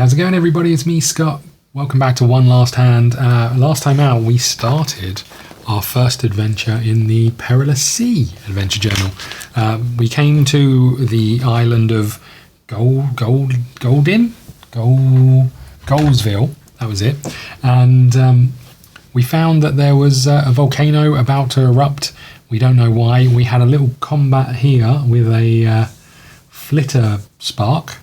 how's it going everybody? It's me, Scott. Welcome back to One Last Hand. Last time out we started our first adventure in the Perilous Sea adventure journal. We came to the island of Goldsville, that was it. And we found that there was a volcano about to erupt. We don't know why. We had a little combat here with a flitter spark.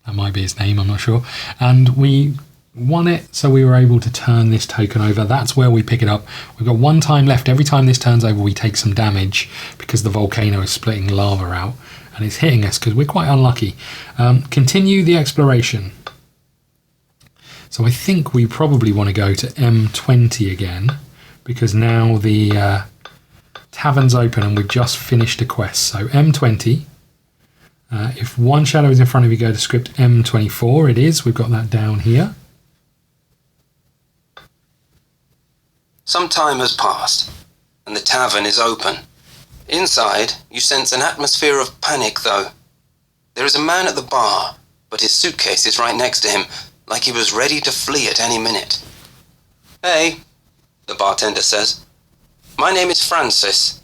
That might be his name, I'm not sure. And we won it, so we were able to turn this token over. That's where we pick it up. We've got one time left. Every time this turns over, we take some damage because the volcano is splitting lava out and it's hitting us because we're quite unlucky. Continue the exploration. So I think we probably want to go to M20 again because now the tavern's open and we've just finished a quest. So M20. If one shadow is in front of you, go to script M24. It is. We've got that down here. Some time has passed, and the tavern is open. Inside, you sense an atmosphere of panic, though. There is a man at the bar, but his suitcase is right next to him, like he was ready to flee at any minute. "Hey," the bartender says. "My name is Francis.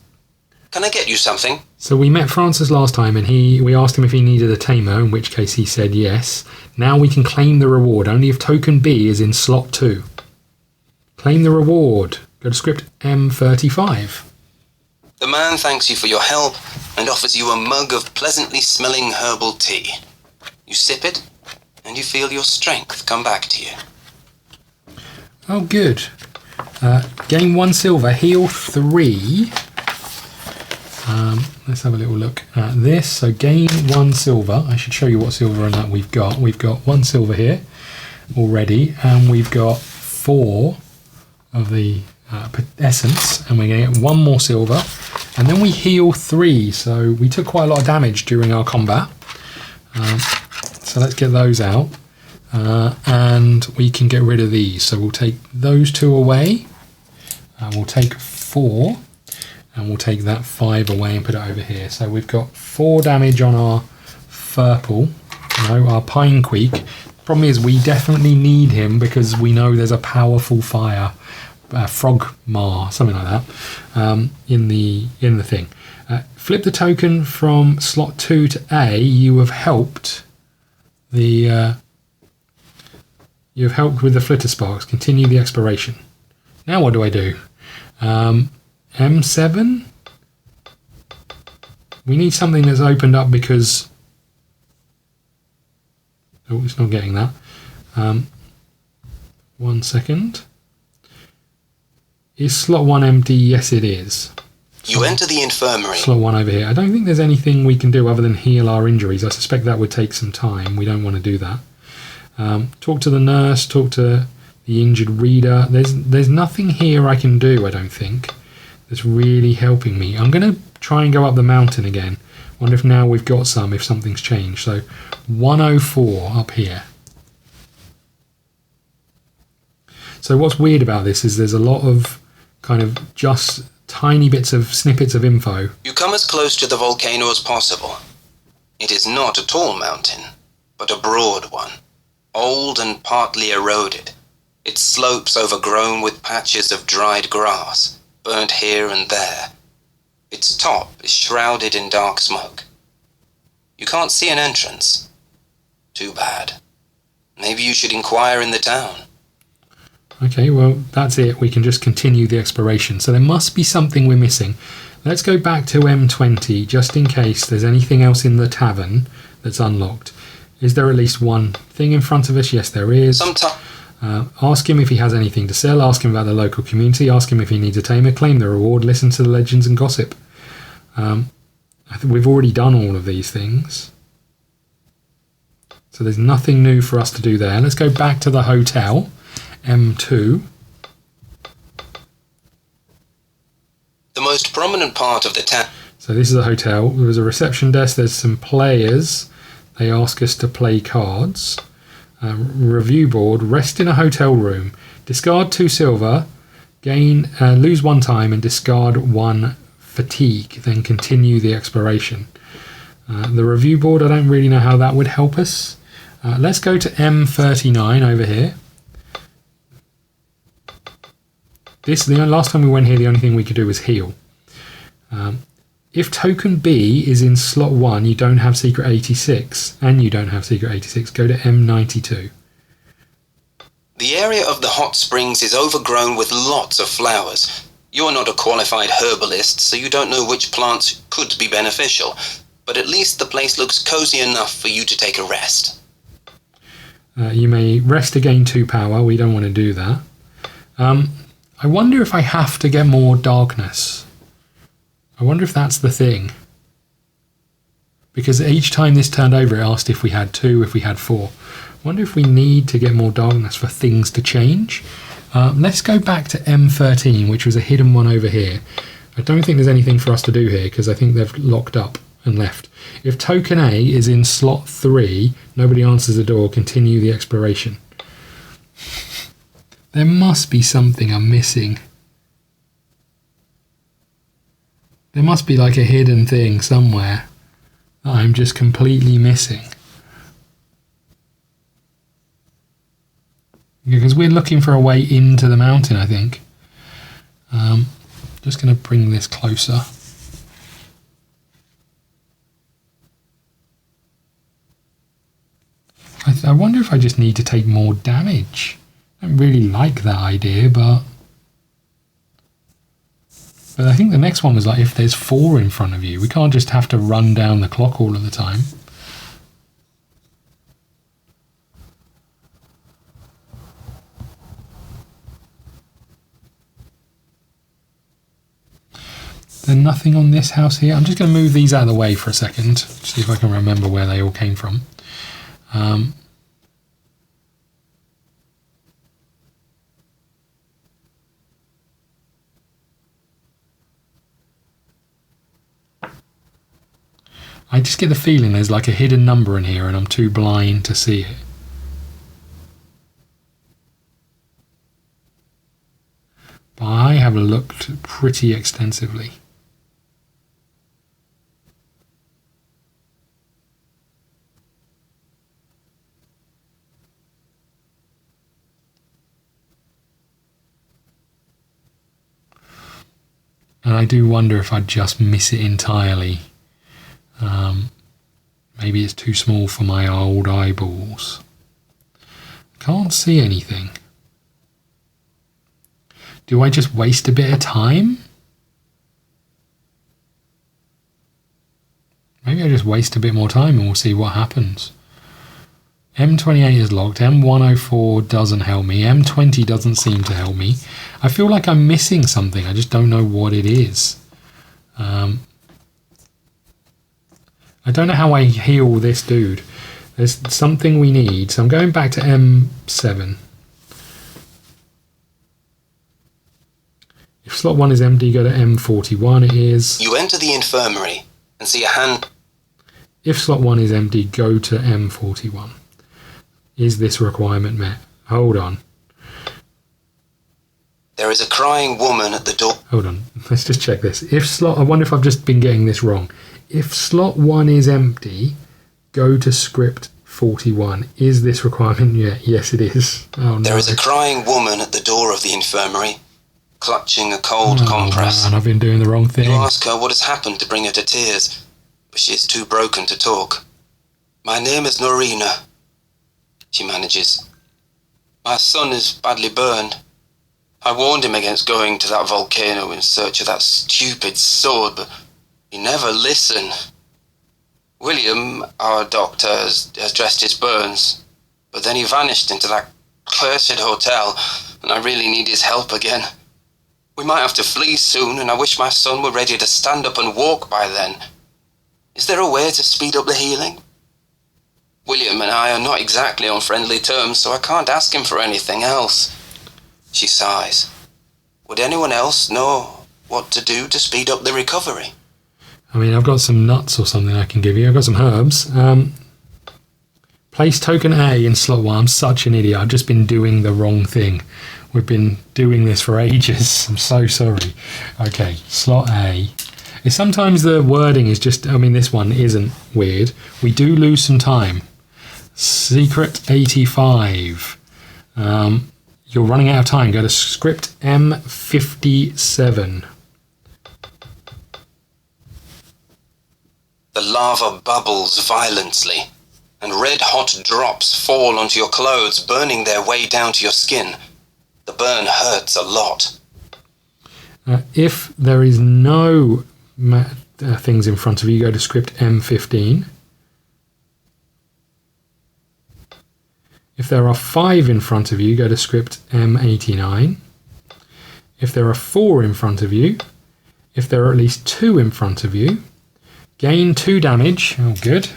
Can I get you something?" So we met Francis last time and we asked him if he needed a tamer, in which case he said yes. Now we can claim the reward, only if token B is in slot 2. Claim the reward. Go to script M35. The man thanks you for your help and offers you a mug of pleasantly smelling herbal tea. You sip it and you feel your strength come back to you. Oh, good. Gain 1 silver, heal 3. Let's have a little look at this. So gain 1 silver. I should show you what silver and that we've got. We've got 1 silver here already, and we've got 4 of the essence, and we're going to get 1 more silver, and then we heal 3. So we took quite a lot of damage during our combat. So let's get those out, and we can get rid of these. So we'll take those 2 away. We'll take 4. And we'll take that 5 away and put it over here. So we've got 4 damage on our Furple, our Pine Queek. Problem is we definitely need him because we know there's a powerful fire, Frogmar, something like that, in the thing. Flip the token from slot 2 to A. You have helped with the flitter sparks. Continue the exploration. Now what do I do? M7? We need something that's opened up because... Oh, it's not getting that. 1 second. Is slot 1 empty? Yes, it is. You enter the infirmary. Slot 1 over here. I don't think there's anything we can do other than heal our injuries. I suspect that would take some time. We don't want to do that. Talk to the nurse, talk to the injured reader. There's nothing here I can do, I don't think, that's really helping me. I'm going to try and go up the mountain again. Wonder if now we've got some, if something's changed. So 104 up here. So what's weird about this is there's a lot of kind of just tiny snippets of info. You come as close to the volcano as possible. It is not a tall mountain, but a broad one, old and partly eroded. Its slopes overgrown with patches of dried grass, burnt here and there. Its top is shrouded in dark smoke. You can't see an entrance. Too bad. Maybe you should inquire in the town. Okay, well, that's it. We can just continue the exploration. So there must be something we're missing. Let's go back to M20, just in case there's anything else in the tavern that's unlocked. Is there at least one thing in front of us? Yes, there is. Ask him if he has anything to sell. Ask him about the local community. Ask him if he needs a tamer. Claim the reward. Listen to the legends and gossip. I think we've already done all of these things. So there's nothing new for us to do there. Let's go back to the hotel. M2. The most prominent part of the town. So this is a hotel. There's a reception desk. There's some players. They ask us to play cards. Review board. Rest in a hotel room. Discard 2 silver. Lose 1 time and discard 1 fatigue. Then continue the exploration. The review board, I don't really know how that would help us. Let's go to M39 over here. The last time we went here, the only thing we could do was heal. If token B is in slot 1, you don't have secret 86, and you don't have secret 86. Go to M92. The area of the hot springs is overgrown with lots of flowers. You're not a qualified herbalist, so you don't know which plants could be beneficial, but at least the place looks cozy enough for you to take a rest. You may rest to gain 2 power. We don't want to do that. I wonder if I have to get more darkness. I wonder if that's the thing. Because each time this turned over, it asked if we had 2, if we had 4. I wonder if we need to get more darkness for things to change. Let's go back to M13, which was a hidden one over here. I don't think there's anything for us to do here, because I think they've locked up and left. If token A is in slot 3, nobody answers the door, continue the exploration. There must be something I'm missing. There must be like a hidden thing somewhere that I'm just completely missing. Because we're looking for a way into the mountain, I think. Just going to bring this closer. I wonder if I just need to take more damage. I don't really like that idea, but I think the next one was like if there's 4 in front of you, we can't just have to run down the clock all of the time. There's nothing on this house here. I'm just going to move these out of the way for a second, see if I can remember where they all came from. I just get the feeling there's like a hidden number in here and I'm too blind to see it. But I have looked pretty extensively. And I do wonder if I'd just miss it entirely. Maybe it's too small for my old eyeballs. Can't see anything. Do I just waste a bit of time? Maybe I just waste a bit more time and we'll see what happens. M28 is locked. M104 doesn't help me. M20 doesn't seem to help me. I feel like I'm missing something. I just don't know what it is. I don't know how I heal this dude. There's something we need. So I'm going back to M7. If slot 1 is empty, go to M41. It is. You enter the infirmary and see a hand. If slot 1 is empty, go to M41. Is this requirement met? Hold on. There is a crying woman at the door. Hold on. Let's just check this. I wonder if I've just been getting this wrong. If slot 1 is empty, go to script 41. Is this requirement yet? Yes, it is. Oh, no. There is a crying woman at the door of the infirmary, clutching a cold compress. Man, I've been doing the wrong thing. You ask her what has happened to bring her to tears, but she is too broken to talk. My name is Norina, she manages. My son is badly burned. I warned him against going to that volcano in search of that stupid sword, but he never listened. William, our doctor, has dressed his burns, but then he vanished into that cursed hotel, and I really need his help again. We might have to flee soon, and I wish my son were ready to stand up and walk by then. Is there a way to speed up the healing? William and I are not exactly on friendly terms, so I can't ask him for anything else. She sighs. Would anyone else know what to do to speed up the recovery? I mean, I've got some nuts or something I can give you. I've got some herbs. Place token A in slot 1. I'm such an idiot. I've just been doing the wrong thing. We've been doing this for ages. I'm so sorry. Okay, slot A. Sometimes the wording is just, I mean, this one isn't weird. We do lose some time. Secret 85. You're running out of time. Go to script M57. The lava bubbles violently, and red-hot drops fall onto your clothes, burning their way down to your skin. The burn hurts a lot. If there is no things in front of you, go to script M15. If there are 5 in front of you, go to script M89. If there are 4 in front of you, if there are at least 2 in front of you, gain 2 damage. Oh, good.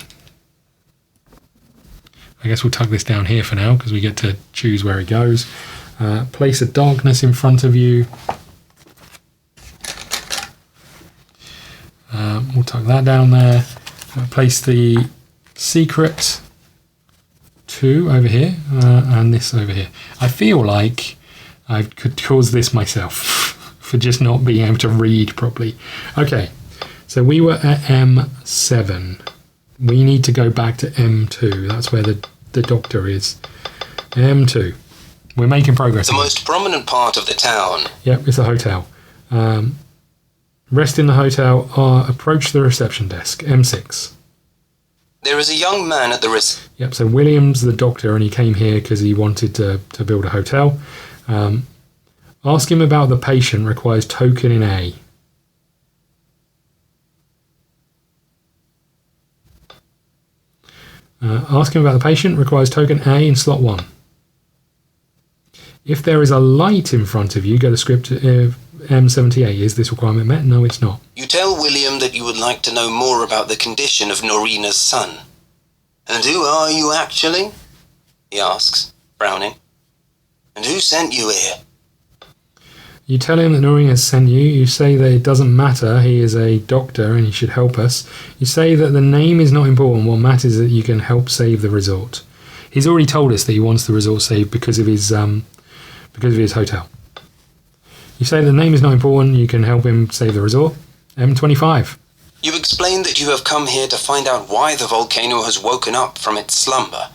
I guess we'll tuck this down here for now because we get to choose where it goes. Place a darkness in front of you. We'll tuck that down there. Place the secret 2 over here and this over here. I feel like I could cause this myself for just not being able to read properly. Okay, so we were at M7. We need to go back to M2. That's where the doctor is. M2. We're making progress. The most prominent part of the town. Yep, it's a hotel. Rest in the hotel or approach the reception desk. M6. There is a young man at the Yep, so William's the doctor and he came here because he wanted to build a hotel. Ask him about the patient requires token in A. Ask him about the patient requires token A in slot 1. If there is a light in front of you, go to script M78. Is this requirement met? No, it's not. You tell William that you would like to know more about the condition of Norina's son. And who are you actually? He asks, frowning. And who sent you here? You tell him that Norina has sent you. You say that it doesn't matter. He is a doctor and he should help us. You say that the name is not important. What matters is that you can help save the resort. He's already told us that he wants the resort saved because of his hotel. You say the name is not important. You can help him save the resort. M25. You've explained that you have come here to find out why the volcano has woken up from its slumber.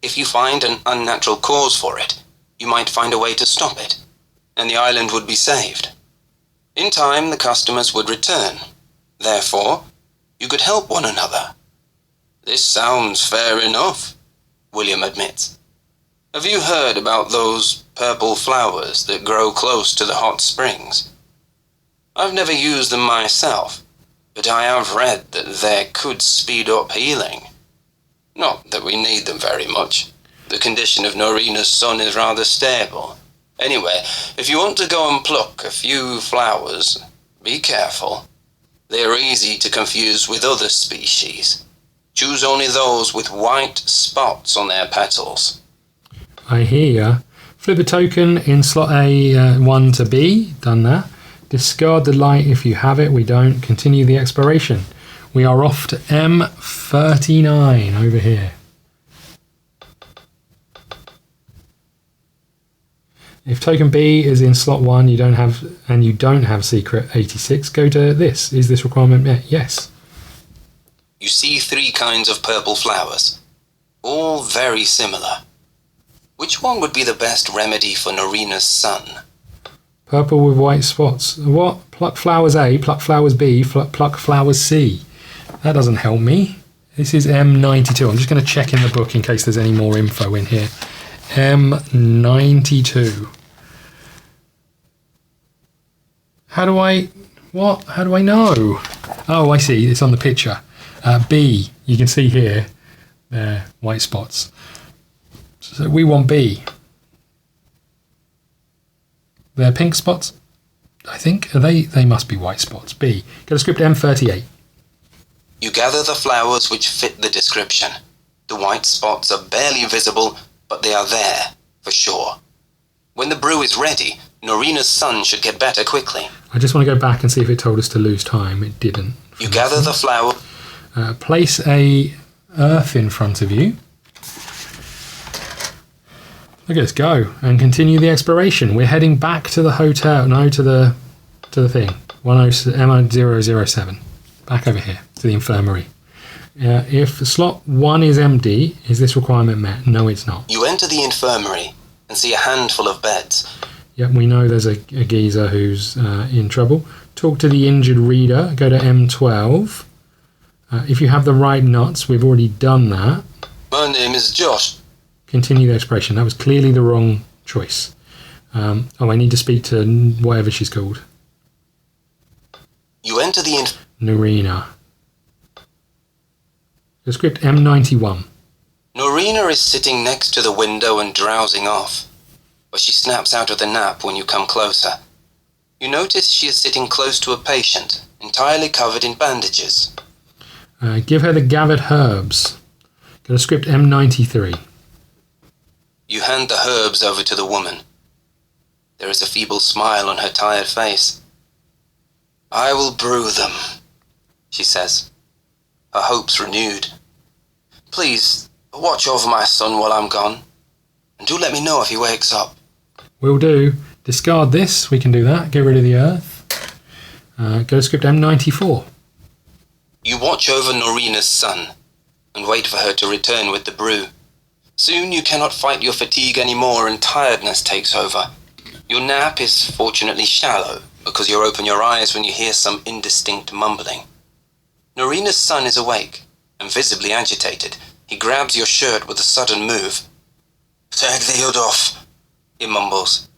If you find an unnatural cause for it, you might find a way to stop it, and the island would be saved. In time, the customers would return. Therefore, you could help one another. This sounds fair enough, William admits. Have you heard about those purple flowers that grow close to the hot springs? I've never used them myself, but I have read that they could speed up healing. Not that we need them very much. The condition of Norina's son is rather stable. Anyway, if you want to go and pluck a few flowers, be careful. They are easy to confuse with other species. Choose only those with white spots on their petals. I hear ya. Flip a token in slot A1 to B. Done that. Discard the light if you have it. We don't. Continue the exploration. We are off to M39 over here. If token B is in slot 1, you don't have secret 86, go to this. Is this requirement met? Yes. You see 3 kinds of purple flowers, all very similar. Which one would be the best remedy for Norina's son? Purple with white spots. What? Pluck flowers A, pluck flowers B, pluck flowers C. That doesn't help me. This is M92. I'm just going to check in the book in case there's any more info in here. M92. How do I know? Oh, I see. It's on the picture. B. You can see here. There, white spots. So we want B. They're pink spots, I think. They must be white spots. B. Go to script M38. You gather the flowers which fit the description. The white spots are barely visible, but they are there, for sure. When the brew is ready, Norina's son should get better quickly. I just want to go back and see if it told us to lose time. It didn't. You gather the flower. Place a earth in front of you. Okay, let's go and continue the exploration. We're heading back to the hotel. No, to the thing. M007. Back over here to the infirmary. If slot 1 is empty, is this requirement met? No, it's not. You enter the infirmary and see a handful of beds. Yep, we know there's a geezer who's in trouble. Talk to the injured reader. Go to M12. If you have the right nuts, we've already done that. My name is Josh. Continue the expression. That was clearly the wrong choice. I need to speak to whatever she's called. You enter the Norina. The script M91. Norina is sitting next to the window and drowsing off, but she snaps out of the nap when you come closer. You notice she is sitting close to a patient, entirely covered in bandages. Give her the gathered herbs. Go to script M93. You hand the herbs over to the woman. There is a feeble smile on her tired face. I will brew them, she says, her hopes renewed. Please, watch over my son while I'm gone, and do let me know if he wakes up. Will do. Discard this, we can do that. Get rid of the earth. Go to script M94. You watch over Norina's son, and wait for her to return with the brew. Soon you cannot fight your fatigue anymore and tiredness takes over. Your nap is fortunately shallow, because you open your eyes when you hear some indistinct mumbling. Norina's son is awake, and visibly agitated. He grabs your shirt with a sudden move. Take the hood off, he mumbles.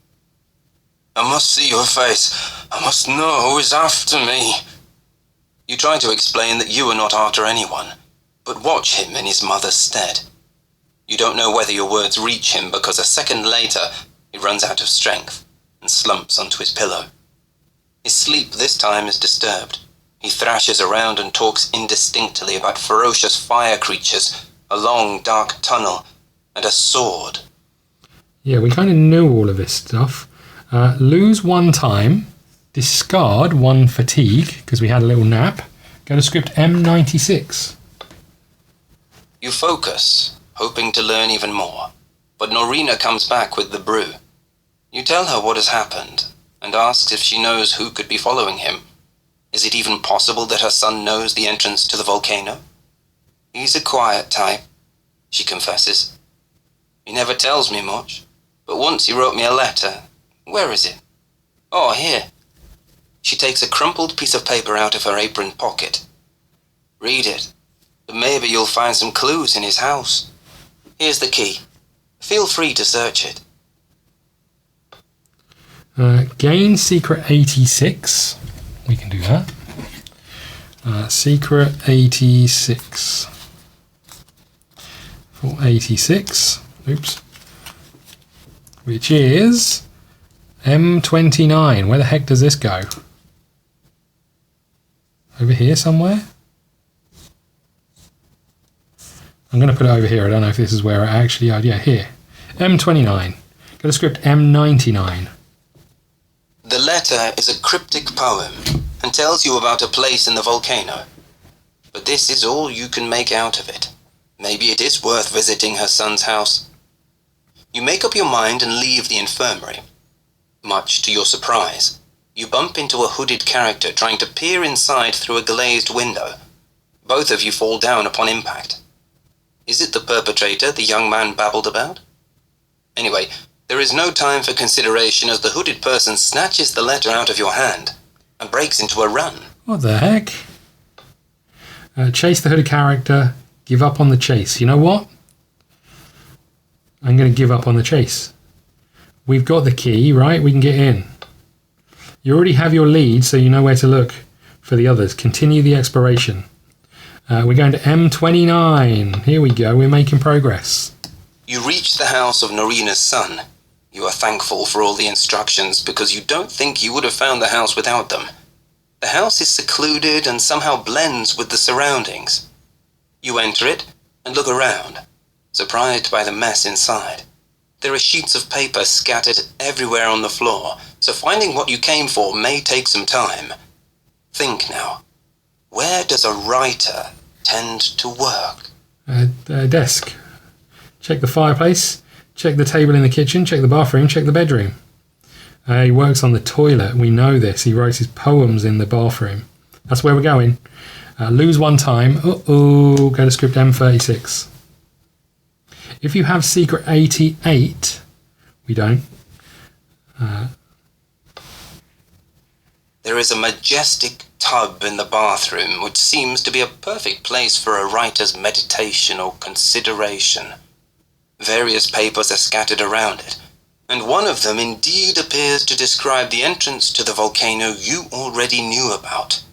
I must see your face. I must know who is after me. You try to explain that you are not after anyone, but watch him in his mother's stead. You don't know whether your words reach him because a second later he runs out of strength and slumps onto his pillow. His sleep this time is disturbed. He thrashes around and talks indistinctly about ferocious fire creatures, a long dark tunnel, and a sword. Yeah, we kind of knew all of this stuff. Lose 1 time, discard 1 fatigue, because we had a little nap. Go to script M96. You focus, hoping to learn even more, but Norina comes back with the brew. You tell her what has happened, and asks if she knows who could be following him. Is it even possible that her son knows the entrance to the volcano? He's a quiet type, she confesses. He never tells me much, but once he wrote me a letter. Where is it? Oh, here. She takes a crumpled piece of paper out of her apron pocket. Read it, but maybe you'll find some clues in his house. Here's the key. Feel free to search it. Gain secret 86. We can do that. Secret 86. For 86. Oops. Which is M29. Where the heck does this go? Over here somewhere? I'm going to put it over here. I don't know if this is where it actually... yeah, here. M29. Go to script M99. The letter is a cryptic poem and tells you about a place in the volcano. But this is all you can make out of it. Maybe it is worth visiting her son's house. You make up your mind and leave the infirmary. Much to your surprise, you bump into a hooded character trying to peer inside through a glazed window. Both of you fall down upon impact. Is it the perpetrator the young man babbled about? Anyway, there is no time for consideration as the hooded person snatches the letter out of your hand and breaks into a run. What the heck? Chase the hooded character, give up on the chase. You know what? I'm going to give up on the chase. We've got the key, right? We can get in. You already have your lead, so you know where to look for the others. Continue the exploration. We're going to M29. Here we go. We're making progress. You reach the house of Norina's son. You are thankful for all the instructions because you don't think you would have found the house without them. The house is secluded and somehow blends with the surroundings. You enter it and look around, surprised by the mess inside. There are sheets of paper scattered everywhere on the floor, so finding what you came for may take some time. Think now. Where does a writer tend to work? Desk. Check the fireplace. Check the table in the kitchen. Check the bathroom. Check the bedroom. He works on the toilet. We know this. He writes his poems in the bathroom. That's where we're going. Lose one time. Go to script M36. If you have secret 88, we don't. There is a majestic tub in the bathroom which seems to be a perfect place for a writer's meditation or consideration. Various papers are scattered around it, and one of them indeed appears to describe the entrance to the volcano you already knew about.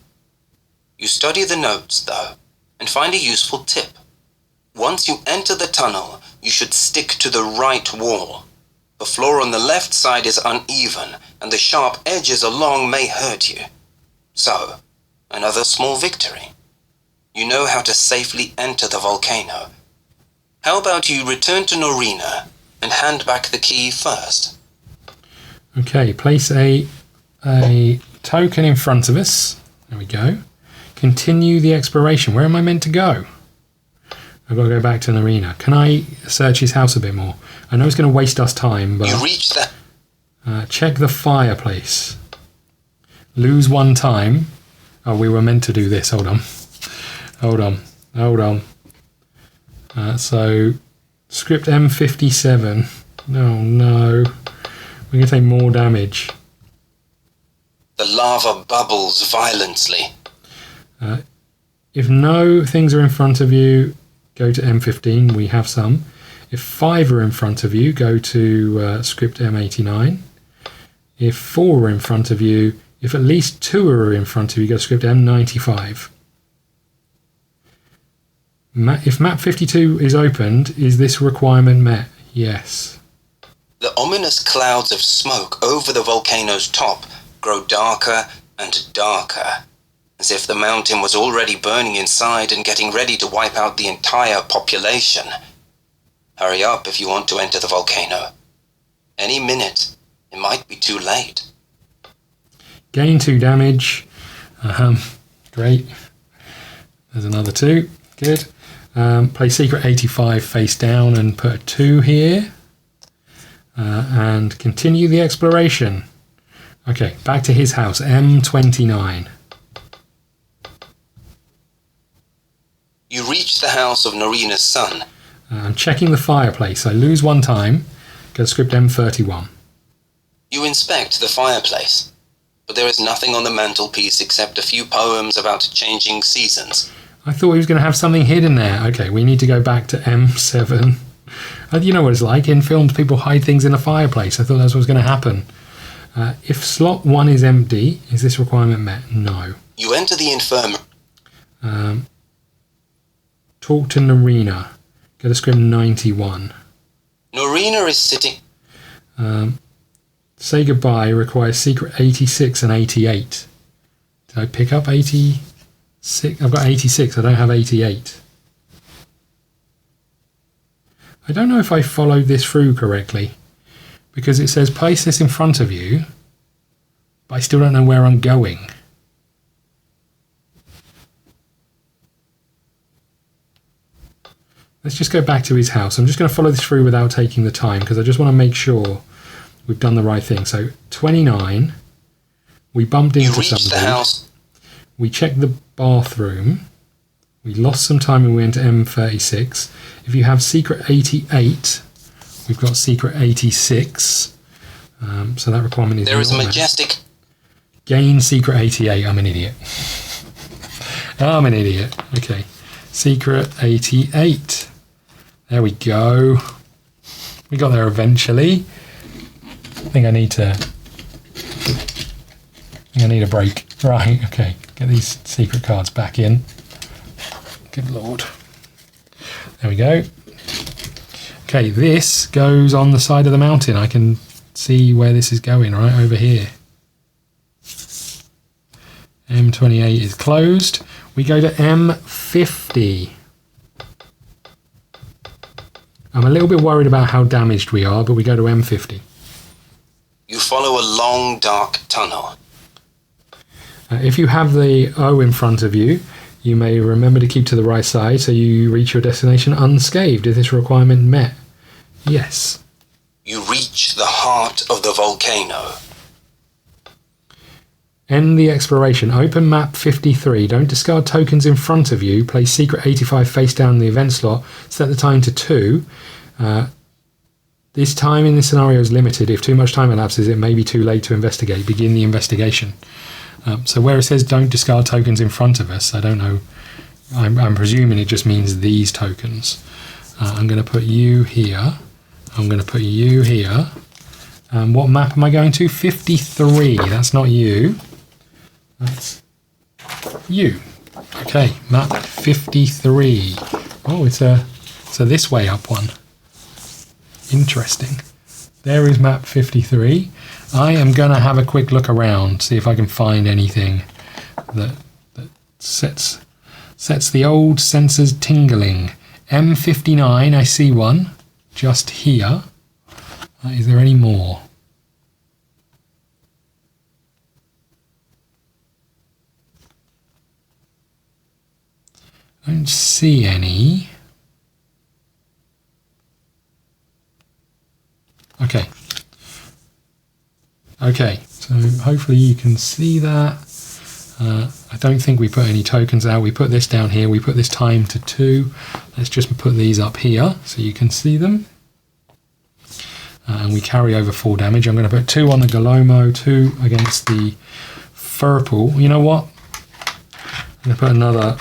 You study the notes, though, and find a useful tip. Once you enter the tunnel, you should stick to the right wall. The floor on the left side is uneven, and the sharp edges along may hurt you. So, another small victory. You know how to safely enter the volcano. How about you return to Norina and hand back the key first? Okay, place a token in front of us. There we go. Continue the exploration. Where am I meant to go? I've got to go back to Norina. Can I search his house a bit more? I know it's going to waste us time, but... You reach the... check the fireplace. Lose one time. Oh, we were meant to do this. Hold on. So, script M57. Oh, no. We're going to take more damage. The lava bubbles violently. If no things are in front of you, go to M15. We have some. If 5 are in front of you, go to script M89. If 4 are in front of you, if at least 2 are in front of you, go to script M95. If map 52 is opened, is this requirement met? Yes. The ominous clouds of smoke over the volcano's top grow darker and darker, as if the mountain was already burning inside and getting ready to wipe out the entire population. Hurry up if you want to enter the volcano. Any minute, it might be too late. Gain 2 damage. Great. There's another 2. Good. Play secret 85 face down and put a 2 here. And continue the exploration. Okay, back to his house, M29. You reach the house of Norina's son. I'm checking the fireplace. I lose one time. Go to script M31. You inspect the fireplace, but there is nothing on the mantelpiece except a few poems about changing seasons. I thought he was going to have something hidden there. Okay, we need to go back to M7. You know what it's like. In films, people hide things in a fireplace. I thought that's what was going to happen. If slot 1 is empty, is this requirement met? No. You enter the infirmary. Talk to Norina. Go to script 91. Norina is sitting... Say goodbye requires secret 86 and 88. Did I pick up 86? I've got 86. I don't have 88. I don't know if I followed this through correctly, because it says place this in front of you, but I still don't know where I'm going. Let's just go back to his house. I'm just going to follow this through without taking the time, because I just want to make sure we've done the right thing. So 29, we bumped into somebody. The house. We checked the bathroom. We lost some time and we went to M36. If you have secret 88, we've got secret 86. So that requirement is... There is a majestic... Gain secret 88. I'm an idiot. I'm an idiot. Okay. Secret 88. There we go. We got there eventually. I think I need a break. Right, okay. Get these secret cards back in. Good lord. There we go. Okay, this goes on the side of the mountain. I can see where this is going, right over here. M28 is closed. We go to M50. I'm a little bit worried about how damaged we are, but we go to M50. You follow a long, dark tunnel. If you have the O in front of you, you may remember to keep to the right side so you reach your destination unscathed. Is this requirement met? Yes. You reach the heart of the volcano. End the exploration. Open map 53. Don't discard tokens in front of you. Place secret 85 face down in the event slot. Set the time to 2. This time in this scenario is limited. If too much time elapses, it may be too late to investigate. Begin the investigation. So where it says don't discard tokens in front of us, I don't know. I'm presuming it just means these tokens. I'm going to put you here. I'm going to put you here. What map am I going to? 53. That's not you. That's you. Okay, map 53. Oh, it's a this way up one. Interesting. There is map 53. I am going to have a quick look around, see if I can find anything that sets the old sensors tingling. M59, I see one just here. Is there any more? I don't see any. Okay, so hopefully you can see that. I don't think we put any tokens out. We put this down here. We put this time to 2. Let's just put these up here so you can see them. And we carry over 4 damage. I'm going to put 2 on the Galomo, 2 against the Furple. You know what? I'm going to put another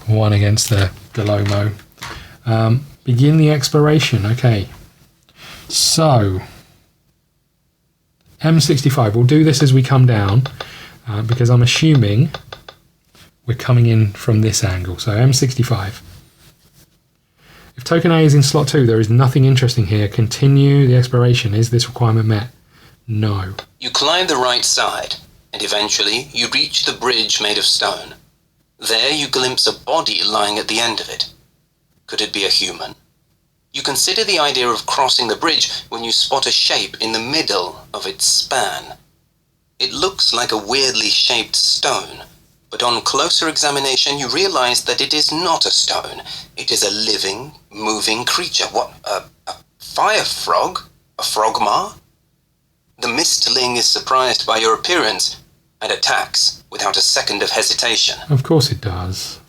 1 against the Galomo. Begin the exploration. Okay. So, M65. We'll do this as we come down because I'm assuming we're coming in from this angle. So M65. If token A is in slot 2, there is nothing interesting here. Continue the exploration. Is this requirement met? No. You climb the right side, and eventually you reach the bridge made of stone. There you glimpse a body lying at the end of it. Could it be a human? You consider the idea of crossing the bridge when you spot a shape in the middle of its span. It looks like a weirdly shaped stone, but on closer examination you realize that it is not a stone. It is a living, moving creature. What, a fire frog? A frogma? The mistling is surprised by your appearance and attacks without a second of hesitation. Of course it does.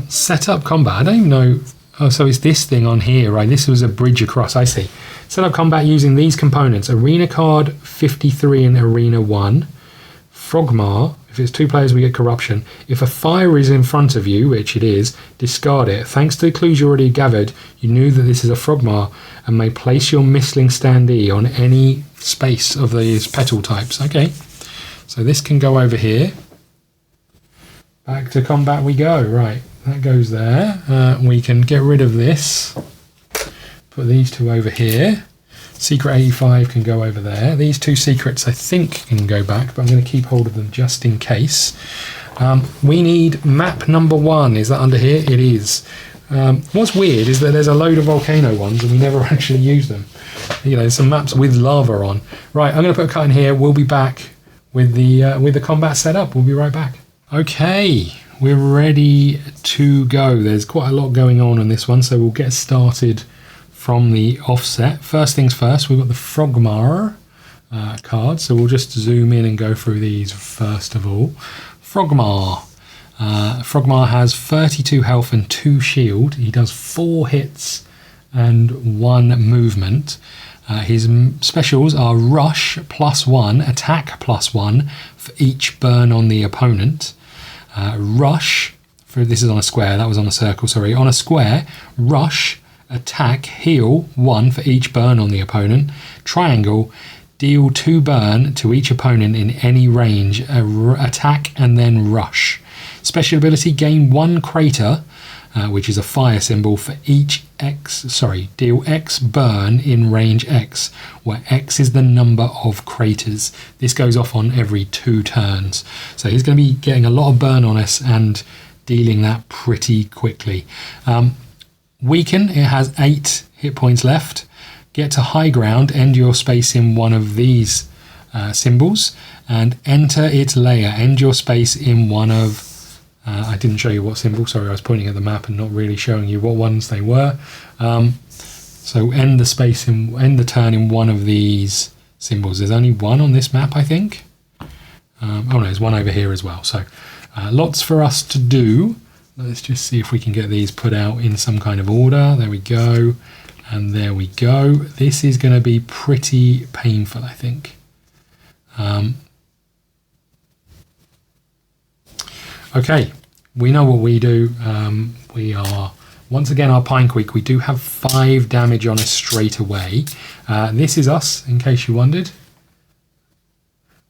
Set up combat. I don't even know. Oh, so it's this thing on here, right? This was a bridge across. I see. Set up combat using these components. Arena card 53 and Arena 1. Frogma. If it's 2 players, we get corruption. If a fire is in front of you, which it is, discard it. Thanks to the clues you already gathered, you knew that this is a Frogma and may place your Mistling standee on any space of these petal types. Okay. So this can go over here. Back to combat we go. Right. That goes there. We can get rid of this. Put these 2 over here. Secret 85 can go over there. These 2 secrets I think can go back, but I'm going to keep hold of them just in case. We need map number 1. Is that under here? It is. What's weird is that there's a load of Volcano ones and we never actually use them. You know, some maps with lava on. Right, I'm going to put a cut in here. We'll be back with the combat set up. We'll be right back. Okay. We're ready to go. There's quite a lot going on this one, so we'll get started from the offset. First things first, we've got the Frogmar card, so we'll just zoom in and go through these first of all. Frogmar. Frogmar has 32 health and 2 shield. He does 4 hits and 1 movement. His specials are Rush +1, Attack +1 for each burn on the opponent. Rush, this is on a square, that was on a circle, sorry. On a square, Rush, Attack, Heal 1 for each burn on the opponent. Triangle, deal 2 burn to each opponent in any range. Attack and then Rush. Special ability, gain 1 crater, which is a fire symbol for each deal X burn in range X, where X is the number of craters. This goes off on every 2 turns. So he's going to be getting a lot of burn on us and dealing that pretty quickly. Weaken, it has 8 hit points left. Get to high ground, end your space in one of these symbols, and enter its layer. End your space in one of I didn't show you what symbol, sorry, I was pointing at the map and not really showing you what ones they were. So end the turn in one of these symbols. There's only one on this map, I think. Oh no, there's one over here as well. So lots for us to do. Let's just see if we can get these put out in some kind of order. There we go. And there we go. This is going to be pretty painful, I think. Okay, we know what we do. We are, once again, our Pine Creek. We do have 5 damage on us straight away. This is us, in case you wondered.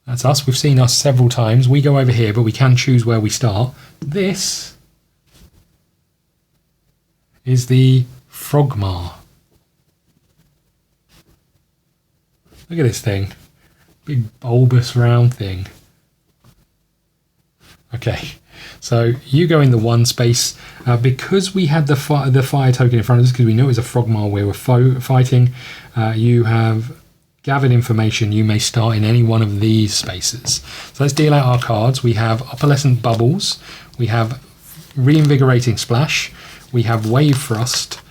That's us. We've seen us several times. We go over here, but we can choose where we start. This is the Frogmar. Look at this thing. Big bulbous round thing. Okay, so you go in the 1 space. Because we had the fire token in front of us, because we knew it was a Frogmar we were fighting, you have gathered information. You may start in any one of these spaces. So let's deal out our cards. We have Opalescent Bubbles. We have Reinvigorating Splash. We have Wave Thrust.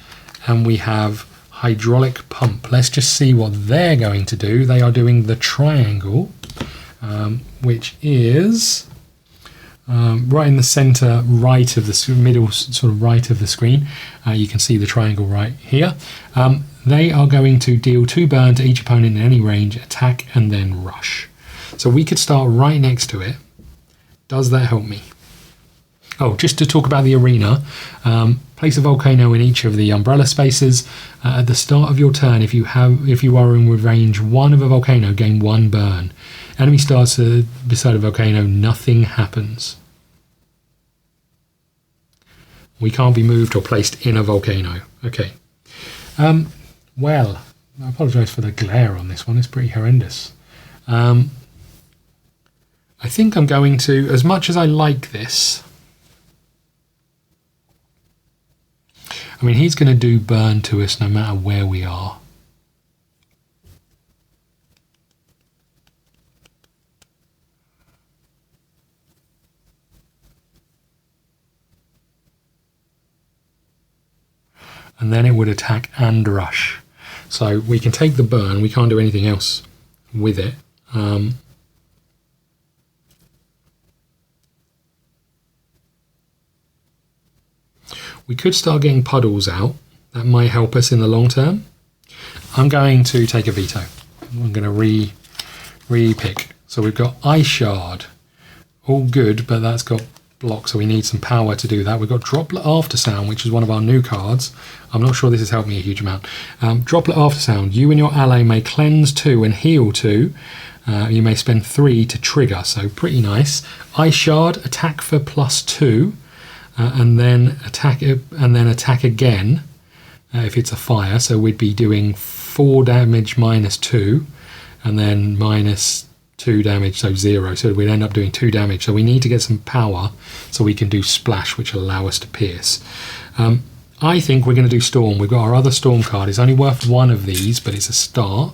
And we have Hydraulic Pump. Let's just see what they're going to do. They are doing the triangle, which is right in the center right of the middle, sort of right of the screen. You can see the triangle right here. They are going to deal 2 burn to each opponent in any range, attack and then rush. So we could start right next to it. Does that help me? Oh, just to talk about the arena, place a volcano in each of the umbrella spaces. At the start of your turn, if you are in range 1 of a volcano, gain 1 burn. Enemy starts beside a volcano, nothing happens. We can't be moved or placed in a volcano. Okay. Well, I apologise for the glare on this one. It's pretty horrendous. I think I'm going to, as much as I like this, I mean, he's going to do burn to us no matter where we are. And then it would attack and rush. So we can take the burn. We can't do anything else with it. We could start getting puddles out. That might help us in the long term. I'm going to take a veto. I'm going to re-pick. So we've got Ice Shard. All good, but that's got block, so we need some power to do that. We've got Droplet Aftersound, which is one of our new cards. I'm not sure this has helped me a huge amount. Droplet Aftersound. You and your ally may cleanse 2 and heal 2. You may spend 3 to trigger, so pretty nice. Ice Shard, attack for +2. And then attack again if it's a fire. So we'd be doing 4 damage -2, and then -2 damage, so 0. So we'd end up doing 2 damage. So we need to get some power so we can do splash, which will allow us to pierce. I think we're going to do Storm. We've got our other Storm card. It's only worth 1 of these, but it's a start.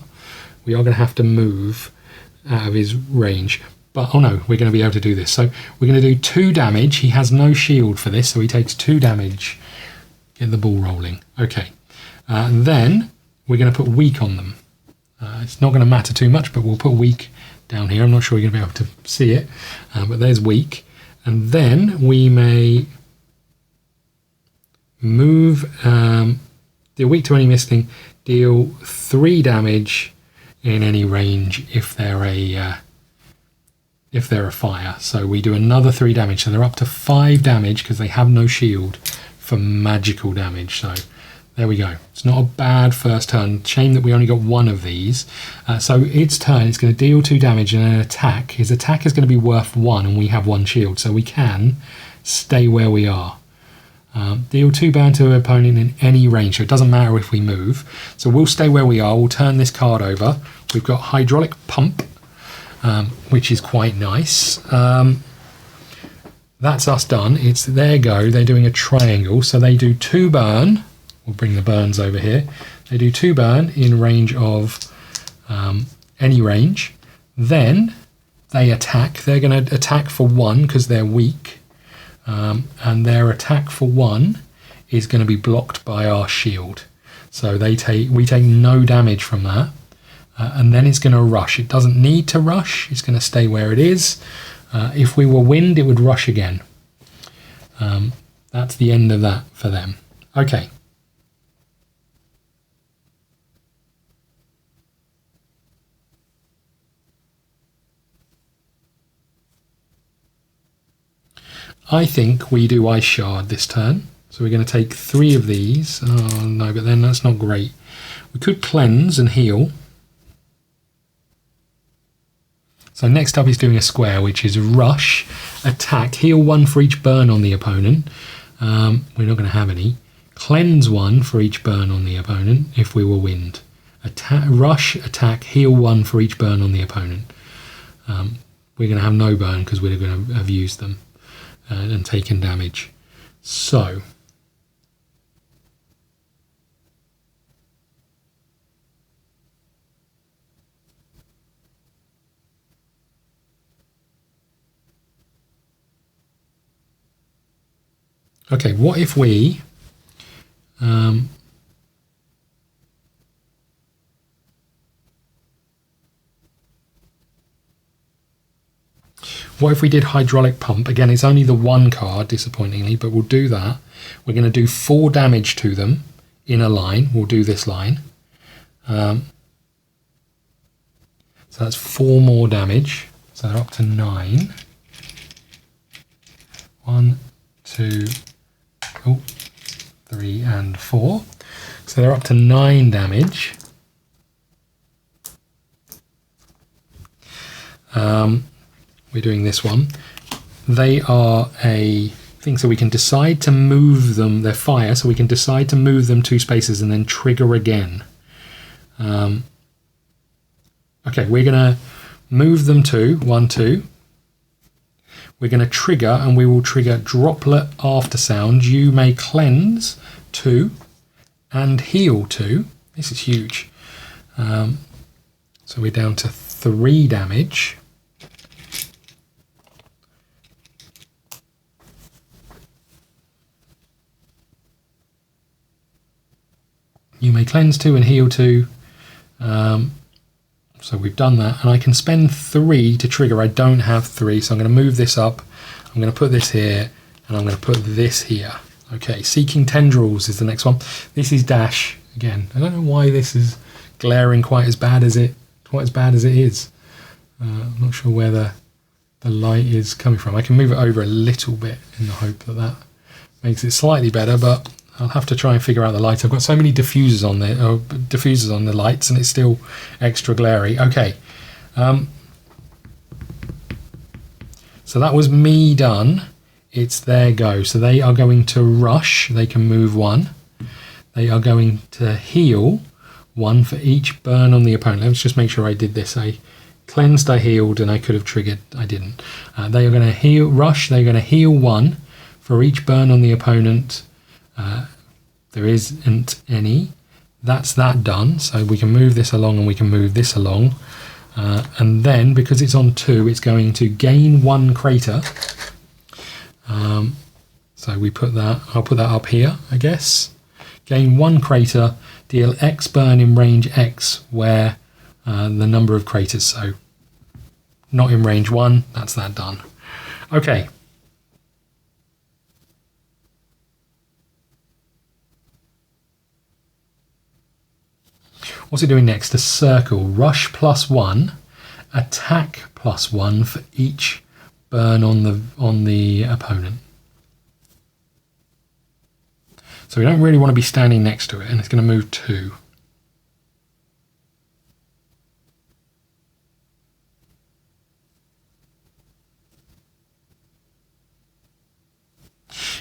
We are going to have to move out of his range. But, oh no, we're going to be able to do this. So we're going to do 2 damage. He has no shield for this, so he takes 2 damage. Get the ball rolling. Okay. Then we're going to put weak on them. It's not going to matter too much, but we'll put weak down here. I'm not sure you're going to be able to see it, but there's weak. And then we may move, deal weak to any missing, deal 3 damage in any range if they're a fire. So we do another 3 damage. So they're up to 5 damage because they have no shield for magical damage. So there we go. It's not a bad first turn. Shame that we only got 1 of these. So its turn, it's going to deal 2 damage and an attack. His attack is going to be worth 1 and we have 1 shield. So we can stay where we are. Deal 2 burn to an opponent in any range. So it doesn't matter if we move. So we'll stay where we are. We'll turn this card over. We've got Hydraulic Pump. Which is quite nice. That's us done. It's their go. They're doing a triangle, so they do 2 burn. We'll bring the burns over here. They do 2 burn in range of any range. Then they attack. They're going to attack for 1 because they're weak, and their attack for 1 is going to be blocked by our shield. So we take no damage from that. and then it's going to rush. It doesn't need to rush. It's going to stay where it is. If we were wind, it would rush again. That's the end of that for them. Okay. I think we do Ice Shard this turn. So we're going to take 3 of these. Oh no, but then that's not great. We could cleanse and heal. So next up is doing a square, which is rush, attack, heal 1 for each burn on the opponent. We're not going to have any. Cleanse 1 for each burn on the opponent if we were wind. Attack, rush, attack, heal 1 for each burn on the opponent. We're going to have no burn because we're going to have used them and taken damage. So okay, what if we what if we did Hydraulic Pump? Again, it's only the 1 card, disappointingly, but we'll do that. We're going to do 4 damage to them in a line. We'll do this line. So that's 4 more damage. So they're up to 9. 1, 2, 3 and 4. So they're up to 9 damage. We're doing this one. They are a thing, so we can decide to move them. They're fire, so we can decide to move them 2 spaces and then trigger again. Okay, we're going to move them to 1, 2. We're going to trigger, and we will trigger Droplet After Sound. You may cleanse 2 and heal 2. This is huge. So we're down to 3 damage. You may cleanse 2 and heal 2. So we've done that, and I can spend 3 to trigger. I don't have 3, so I'm going to move this up. I'm going to put this here, and I'm going to put this here. Okay, Seeking Tendrils is the next one. This is dash again. I don't know why this is glaring quite as bad as it is. I'm not sure where the light is coming from. I can move it over a little bit in the hope that that makes it slightly better, but I'll have to try and figure out the light. I've got so many diffusers on there, diffusers on the lights, and it's still extra glary. Okay, so that was me done. It's their go. So they are going to rush. They can move 1. They are going to heal 1 for each burn on the opponent. Let's just make sure I did this. I cleansed, I healed, and I could have triggered. I didn't. They are going to heal, rush. They're going to heal 1 for each burn on the opponent. There isn't any. That's that done. So we can move this along and we can move this along. And then, because it's on 2, it's going to gain 1 crater. So we put that, I'll put that up here, I guess. Gain 1 crater, deal X burn in range X, where the number of craters. So not in range 1, that's that done. Okay. What's it doing next? A circle. Rush +1, attack +1 for each burn on the opponent. So we don't really want to be standing next to it, and it's going to move 2. You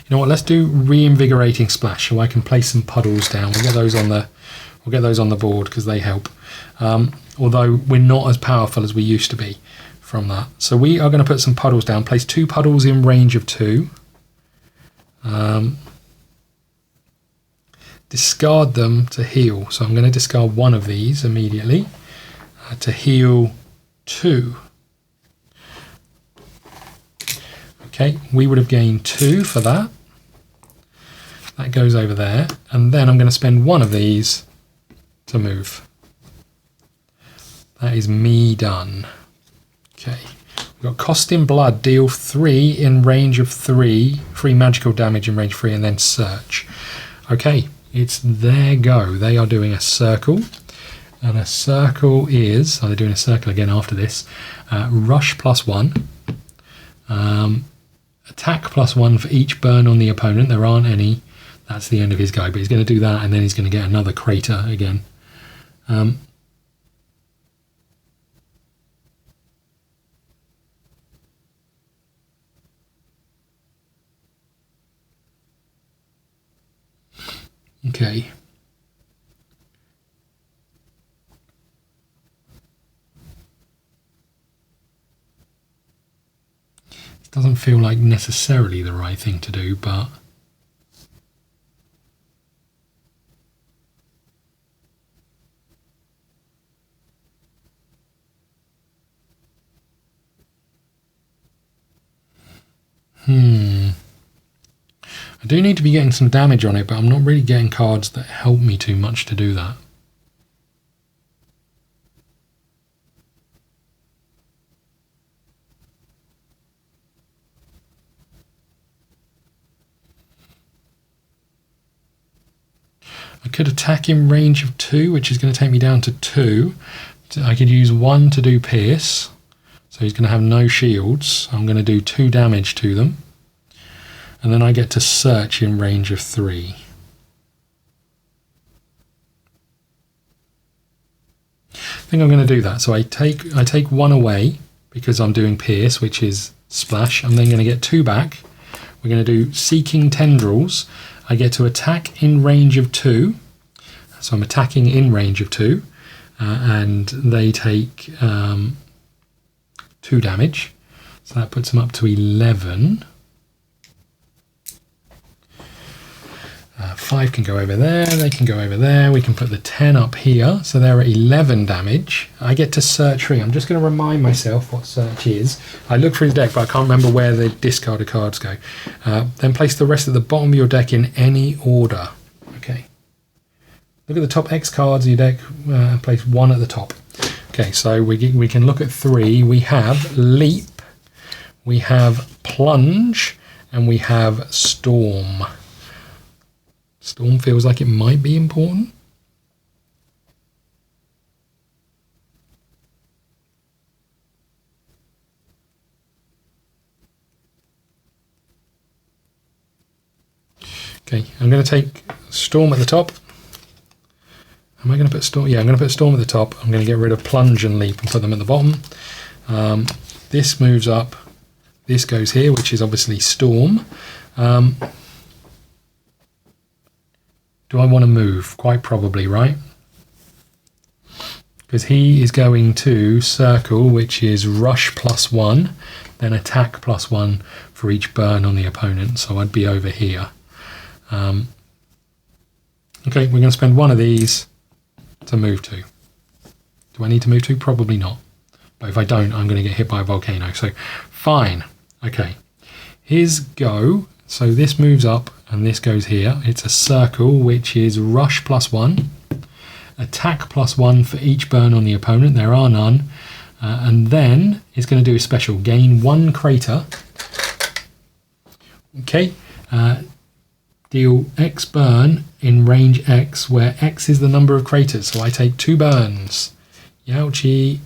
know what? Let's do Reinvigorating Splash, so I can place some puddles down. We'll get those on the board because they help. Although we're not as powerful as we used to be from that. So we are going to put some puddles down. Place 2 puddles in range of 2. Discard them to heal. So I'm going to discard 1 of these immediately to heal 2. Okay, we would have gained 2 for that. That goes over there. And then I'm going to spend 1 of these to move. That is me done. Okay. We've got Cost in Blood. Deal 3 in range of 3. 3 magical damage in range 3 and then search. Okay. It's their go. They are doing a circle. And a circle is... they're doing a circle again after this. Rush +1. Attack +1 for each burn on the opponent. There aren't any. That's the end of his go. But he's going to do that and then he's going to get another crater again. Okay. It doesn't feel like necessarily the right thing to do, but... I do need to be getting some damage on it, but I'm not really getting cards that help me too much to do that. I could attack in range of 2, which is going to take me down to 2. I could use 1 to do pierce, so he's going to have no shields. I'm going to do 2 damage to them. And then I get to search in range of 3. I think I'm going to do that. So I take 1 away because I'm doing pierce, which is splash. I'm then going to get 2 back. We're going to do Seeking Tendrils. I get to attack in range of 2. So I'm attacking in range of 2. And they take 2 damage. So that puts them up to 11. 5 can go over there, they can go over there, we can put the 10 up here, so they're at 11 damage. I get to search 3. I'm just going to remind myself what search is. I look through the deck, but I can't remember where the discarded cards go. Then place the rest at the bottom of your deck in any order. Okay. Look at the top X cards of your deck, place 1 at the top. Okay, so we can look at 3. We have Leap, we have Plunge, and we have Storm. Storm feels like it might be important. Okay, I'm going to take Storm at the top. Am I going to put Storm? Yeah, I'm going to put Storm at the top. I'm going to get rid of Plunge and Leap and put them at the bottom. This moves up. This goes here, which is obviously Storm. Do I want to move? Quite probably, right? Because he is going to circle, which is rush +1, then attack +1 for each burn on the opponent. So I'd be over here. Okay, we're going to spend 1 of these to move to. Do I need to move to? Probably not. But if I don't, I'm going to get hit by a volcano. So fine. Okay. His go. So this moves up and this goes here. It's a circle, which is rush +1, attack +1 for each burn on the opponent. There are none. And then it's going to do a special. Gain 1 crater. Okay. Deal X burn in range X, where X is the number of craters. So I take 2 burns. Youchie.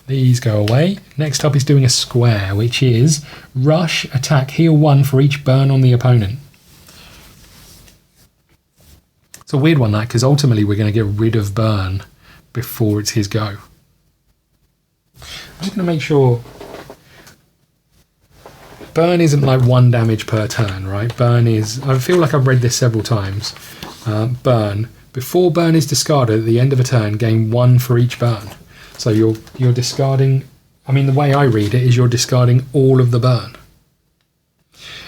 These go away. Next up is doing a square, which is rush, attack, heal 1 for each burn on the opponent. It's a weird one, that, because ultimately we're going to get rid of burn before it's his go. I'm just going to make sure burn isn't like 1 damage per turn, right? Burn is, I feel like I've read this several times. Burn, before burn is discarded at the end of a turn, gain 1 for each burn. So you're discarding, I mean, the way I read it is you're discarding all of the burn.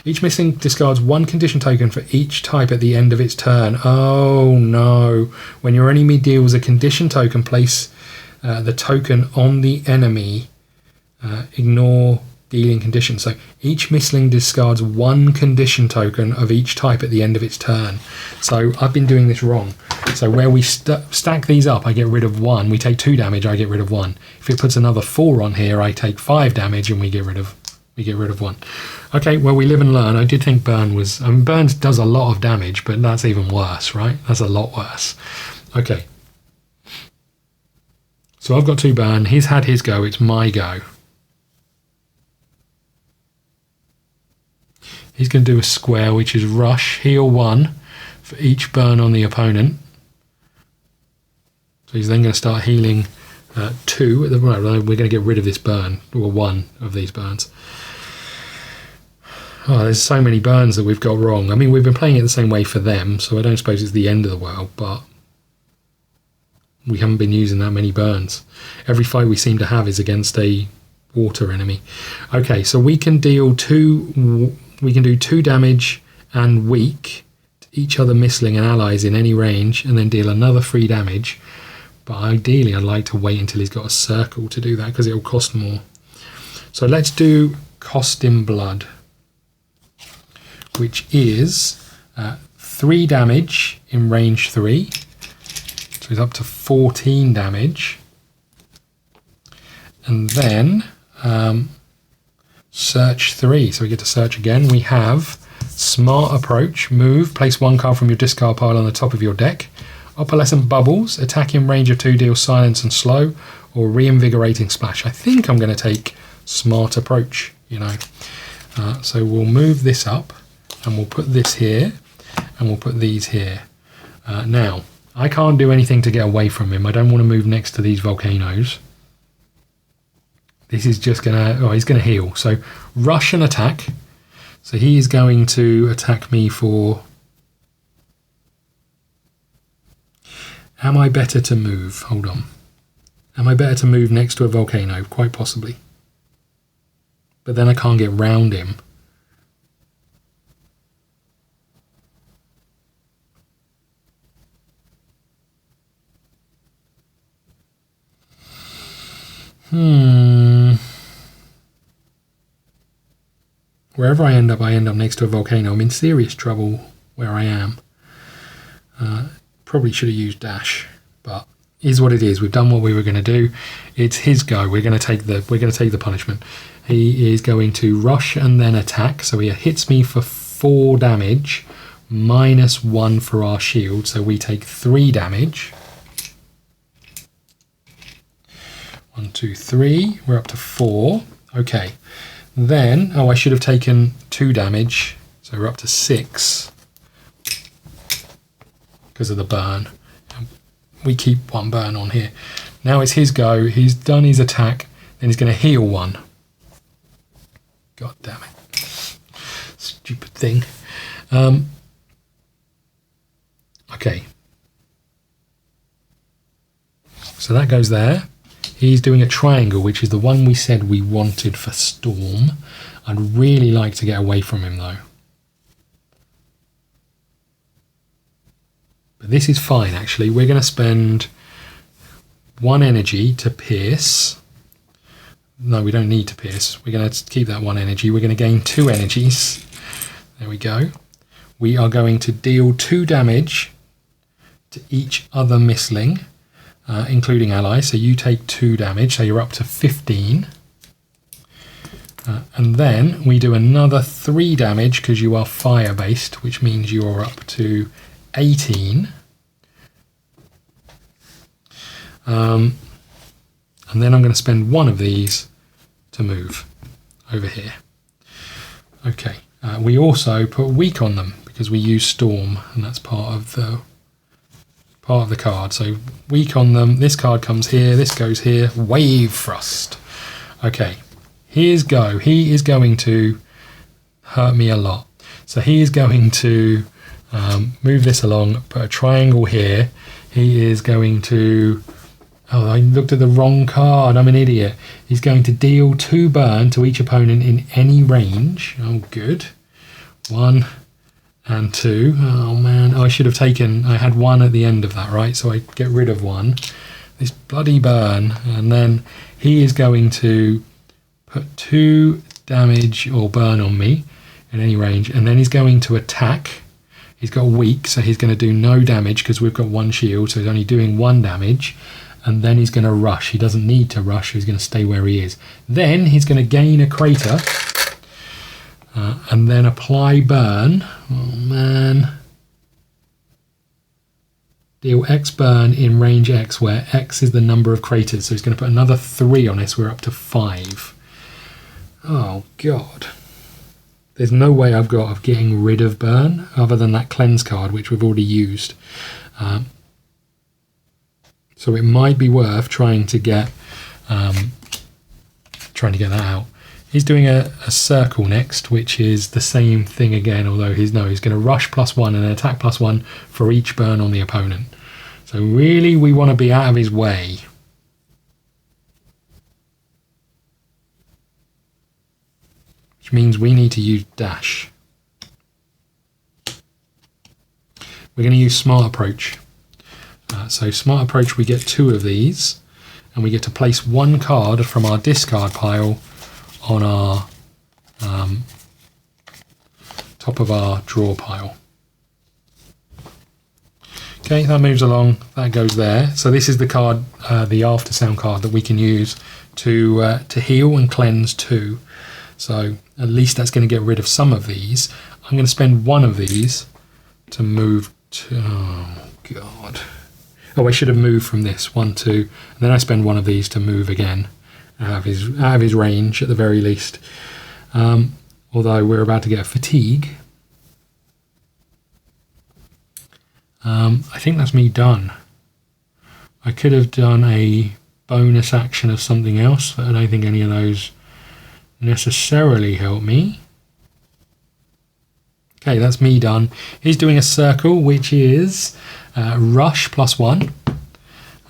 Each missing discards 1 condition token for each type at the end of its turn. Oh no. When your enemy deals a condition token, place the token on the enemy. Ignore dealing conditions. So each Mistling discards 1 condition token of each type at the end of its turn. So I've been doing this wrong. So where we stack these up, I get rid of 1. We take 2 damage, I get rid of 1. If it puts another 4 on here, I take 5 damage and we get rid of 1. Okay, well, we live and learn. I did think Burn was... Burn does a lot of damage, but that's even worse, right? That's a lot worse. Okay. So I've got 2 Burn. He's had his go. It's my go. He's going to do a square, which is Rush, heal 1 for each burn on the opponent. So he's then going to start healing 2. Right, we're going to get rid of this burn, or 1 of these burns. Oh, there's so many burns that we've got wrong. I mean, we've been playing it the same way for them, so I don't suppose it's the end of the world, but we haven't been using that many burns. Every fight we seem to have is against a water enemy. Okay, so we can deal 2... We can do 2 damage and weak to each other Mistling and allies in any range, and then deal another 3 damage. But ideally, I'd like to wait until he's got a circle to do that, because it'll cost more. So let's do Cost in Blood, which is 3 damage in range 3. So he's up to 14 damage. And then search 3. So we get to search again. We have Smart Approach, move, place 1 card from your discard pile on the top of your deck. Opalescent Bubbles, attack in range of 2, deal silence and slow, or Reinvigorating Splash. I think I'm going to take Smart Approach, you know. So we'll move this up, and we'll put this here, and we'll put these here. Now, I can't do anything to get away from him. I don't want to move next to these volcanoes. This is just going to... Oh, he's going to heal. So, rush and attack. So he is going to attack me for... Am I better to move? Hold on. Am I better to move next to a volcano? Quite possibly. But then I can't get round him. Wherever I end up next to a volcano. I'm in serious trouble where I am. Probably should have used dash, but is what it is. We've done what we were going to do. It's his go. We're going to take the punishment. He is going to rush and then attack. So he hits me for 4 damage, minus 1 for our shield. So we take 3 damage. 1, 2, 3. We're up to 4. Okay. Then, I should have taken 2 damage. So we're up to 6. Because of the burn. We keep 1 burn on here. Now it's his go. He's done his attack. Then he's going to heal 1. God damn it. Stupid thing. Okay. So that goes there. He's doing a triangle, which is the one we said we wanted for Storm. I'd really like to get away from him, though. But this is fine, actually. We're going to spend 1 energy to pierce. No, we don't need to pierce. We're going to keep that 1 energy. We're going to gain 2 energies. There we go. We are going to deal 2 damage to each other Mistling, including allies. So you take 2 damage, so you're up to 15. And then we do another 3 damage because you are fire-based, which means you're up to 18. And then I'm going to spend 1 of these to move over here. Okay. We also put weak on them because we use Storm, and that's part of the card. So weak on them. This card comes here. This goes here. Wave Thrust. Okay. Here's go. He is going to hurt me a lot. So he is going to move this along, put a triangle here. He is going to... Oh, I looked at the wrong card. I'm an idiot. He's going to deal 2 burn to each opponent in any range. Oh, good. 1 and 2. Oh, man. Oh, I should have taken... I had 1 at the end of that, right? So I get rid of 1. This bloody burn. And then he is going to put 2 damage or burn on me in any range, and then he's going to attack. He's got weak, so he's going to do no damage because we've got 1 shield, so he's only doing 1 damage. And then he's going to rush. He doesn't need to rush, he's going to stay where he is. Then he's going to gain a crater and then apply burn. Oh man. Deal X burn in range X, where X is the number of craters. So he's going to put another 3 on us. We're up to 5. Oh god. There's no way I've got of getting rid of burn other than that cleanse card, which we've already used. So it might be worth trying to get that out. He's doing a circle next, which is the same thing again, although he's going to rush +1 and an attack +1 for each burn on the opponent. So really we want to be out of his way. Which means we need to use dash. We're going to use smart approach. So smart approach, we get 2 of these, and we get to place 1 card from our discard pile on our top of our draw pile. Okay, that moves along, that goes there. So this is the card, the after sound card that we can use to heal and cleanse 2. So at least that's going to get rid of some of these. I'm going to spend 1 of these to move to... Oh, God. Oh, I should have moved from this, 1, 2, and then I spend 1 of these to move again, out of his range at the very least. Although we're about to get a fatigue. I think that's me done. I could have done a bonus action of something else, but I don't think any of those necessarily help me. Okay, that's me done. He's doing a circle, which is rush +1,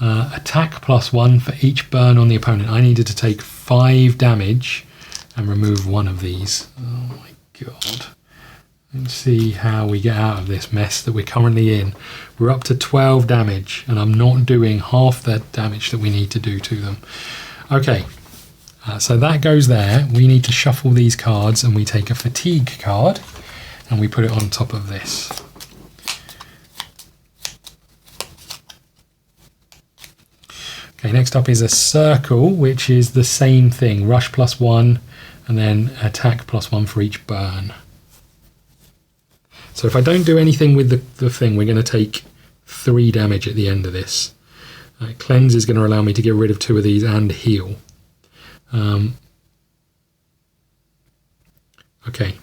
attack +1 for each burn on the opponent. I needed to take 5 damage and remove 1 of these. Oh my god. Let's see how we get out of this mess that we're currently in. We're up to 12 damage, and I'm not doing half the damage that we need to do to them. Okay, so that goes there. We need to shuffle these cards, and we take a fatigue card, and we put it on top of this. Okay, next up is a circle, which is the same thing. Rush +1, and then attack +1 for each burn. So if I don't do anything with the thing, we're going to take 3 damage at the end of this. Cleanse is going to allow me to get rid of 2 of these and heal. Okay.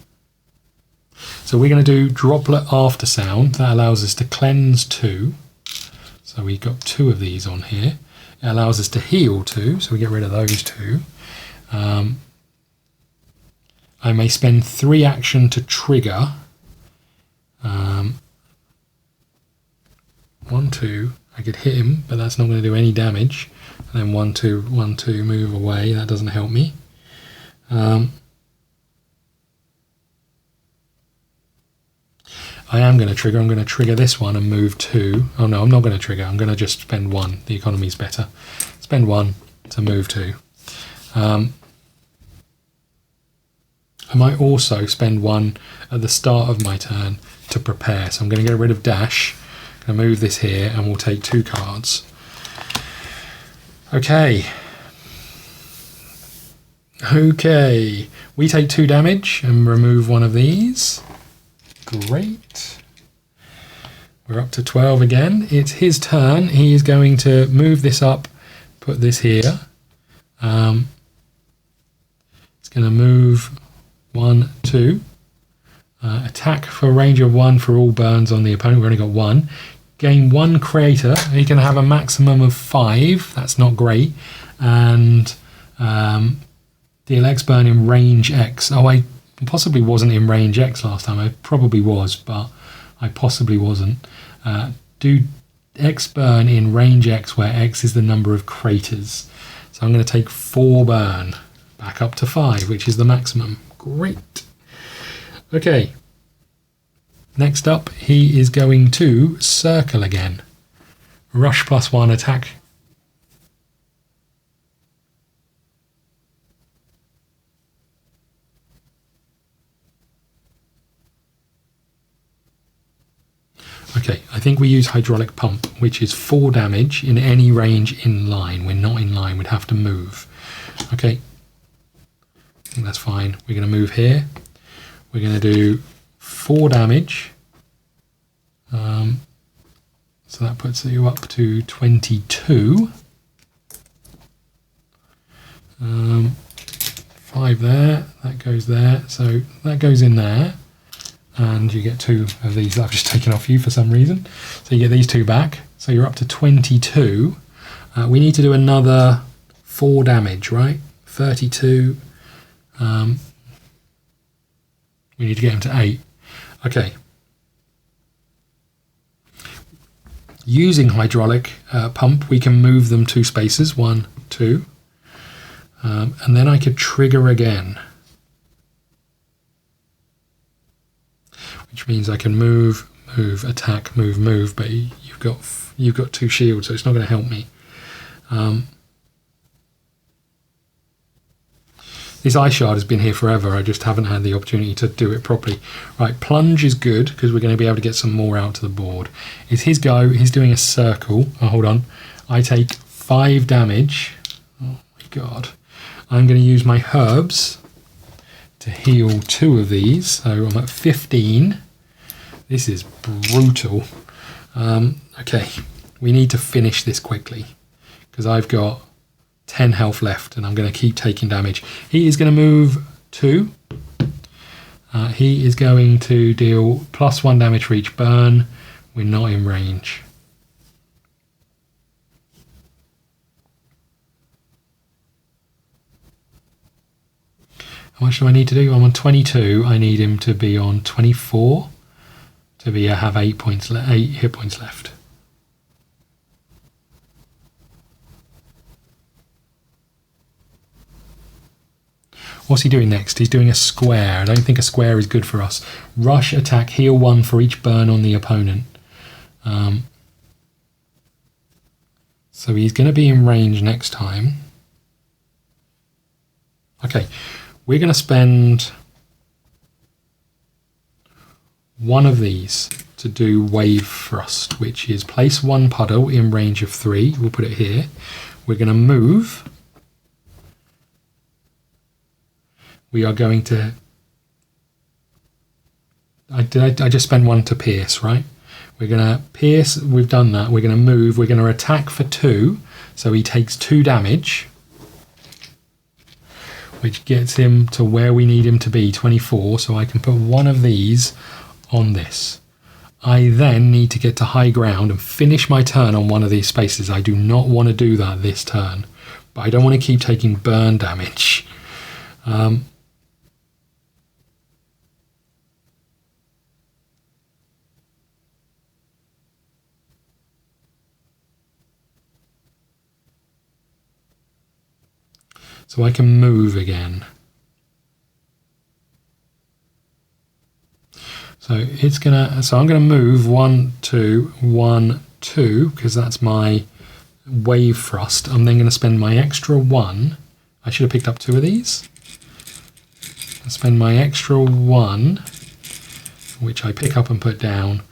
So we're going to do droplet after sound. That allows us to cleanse 2. So we've got 2 of these on here. It allows us to heal 2, so we get rid of those 2. I may spend 3 action to trigger. 1, 2, I could hit him, but that's not going to do any damage. And then 1, 2, 1, 2, move away, that doesn't help me. I am going to trigger. I'm going to trigger this one and move 2. Oh no, I'm not going to trigger. I'm going to just spend 1. The economy's better. Spend 1 to move 2. I might also spend 1 at the start of my turn to prepare. So I'm going to get rid of dash. I'm going to move this here, and we'll take 2 cards. Okay. Okay. We take 2 damage and remove 1 of these. Great. We're up to 12 again. It's his turn. He is going to move this up, put this here. It's going to move 1, 2. Attack for range of 1 for all burns on the opponent. We've only got 1. Gain 1 creator. He can have a maximum of 5. That's not great. And deal X burn in range X. Oh, I possibly wasn't in range X last time. I probably was, but I possibly wasn't. Do X burn in range X, where X is the number of craters. So I'm going to take 4 burn, back up to 5, which is the maximum. Great. Okay. Next up, he is going to circle again. Rush +1, attack. Okay, I think we use hydraulic pump, which is 4 damage in any range in line. We're not in line, we'd have to move. Okay, I think that's fine. We're going to move here. We're going to do 4 damage. So that puts you up to 22. 5 there, that goes there, so that goes in there. And you get 2 of these that I've just taken off you for some reason. So you get these 2 back. So you're up to 22. We need to do another 4 damage, right? 32. We need to get him to 8. Okay. Using hydraulic pump, we can move them 2 spaces, 1, 2. And then I could trigger again. Which means I can move, attack, move, but you've got 2 shields, so it's not going to help me. This ice shard has been here forever. I just haven't had the opportunity to do it properly. Right, plunge is good because we're going to be able to get some more out to the board. It's his go. He's doing a circle. Oh, hold on. I take 5 damage. Oh my god. I'm going to use my herbs to heal 2 of these. So I'm at 15. This is brutal. Okay, we need to finish this quickly because I've got 10 health left and I'm going to keep taking damage. He is going to move 2. He is going to deal +1 damage for each burn. We're not in range. How much do I need to do? I'm on 22. I need him to be on 24 to have 8 hit points left. What's he doing next? He's doing a square. I don't think a square is good for us. Rush, attack, heal 1 for each burn on the opponent. So he's going to be in range next time. Okay, we're going to spend 1 of these to do wave thrust, which is place 1 puddle in range of 3. We'll put it here. We're going to move. We are going to... I just spent 1 to pierce, right? We're going to pierce. We've done that. We're going to move. We're going to attack for 2. So he takes 2 damage, which gets him to where we need him to be, 24. So I can put 1 of these on this. I then need to get to high ground and finish my turn on 1 of these spaces. I do not want to do that this turn, but I don't want to keep taking burn damage. So I can move again. So I'm gonna move 1, 2, 1, 2, because that's my wave thrust. I'm then gonna spend my extra 1. I should have picked up 2 of these. I spend my extra 1, which I pick up and put down,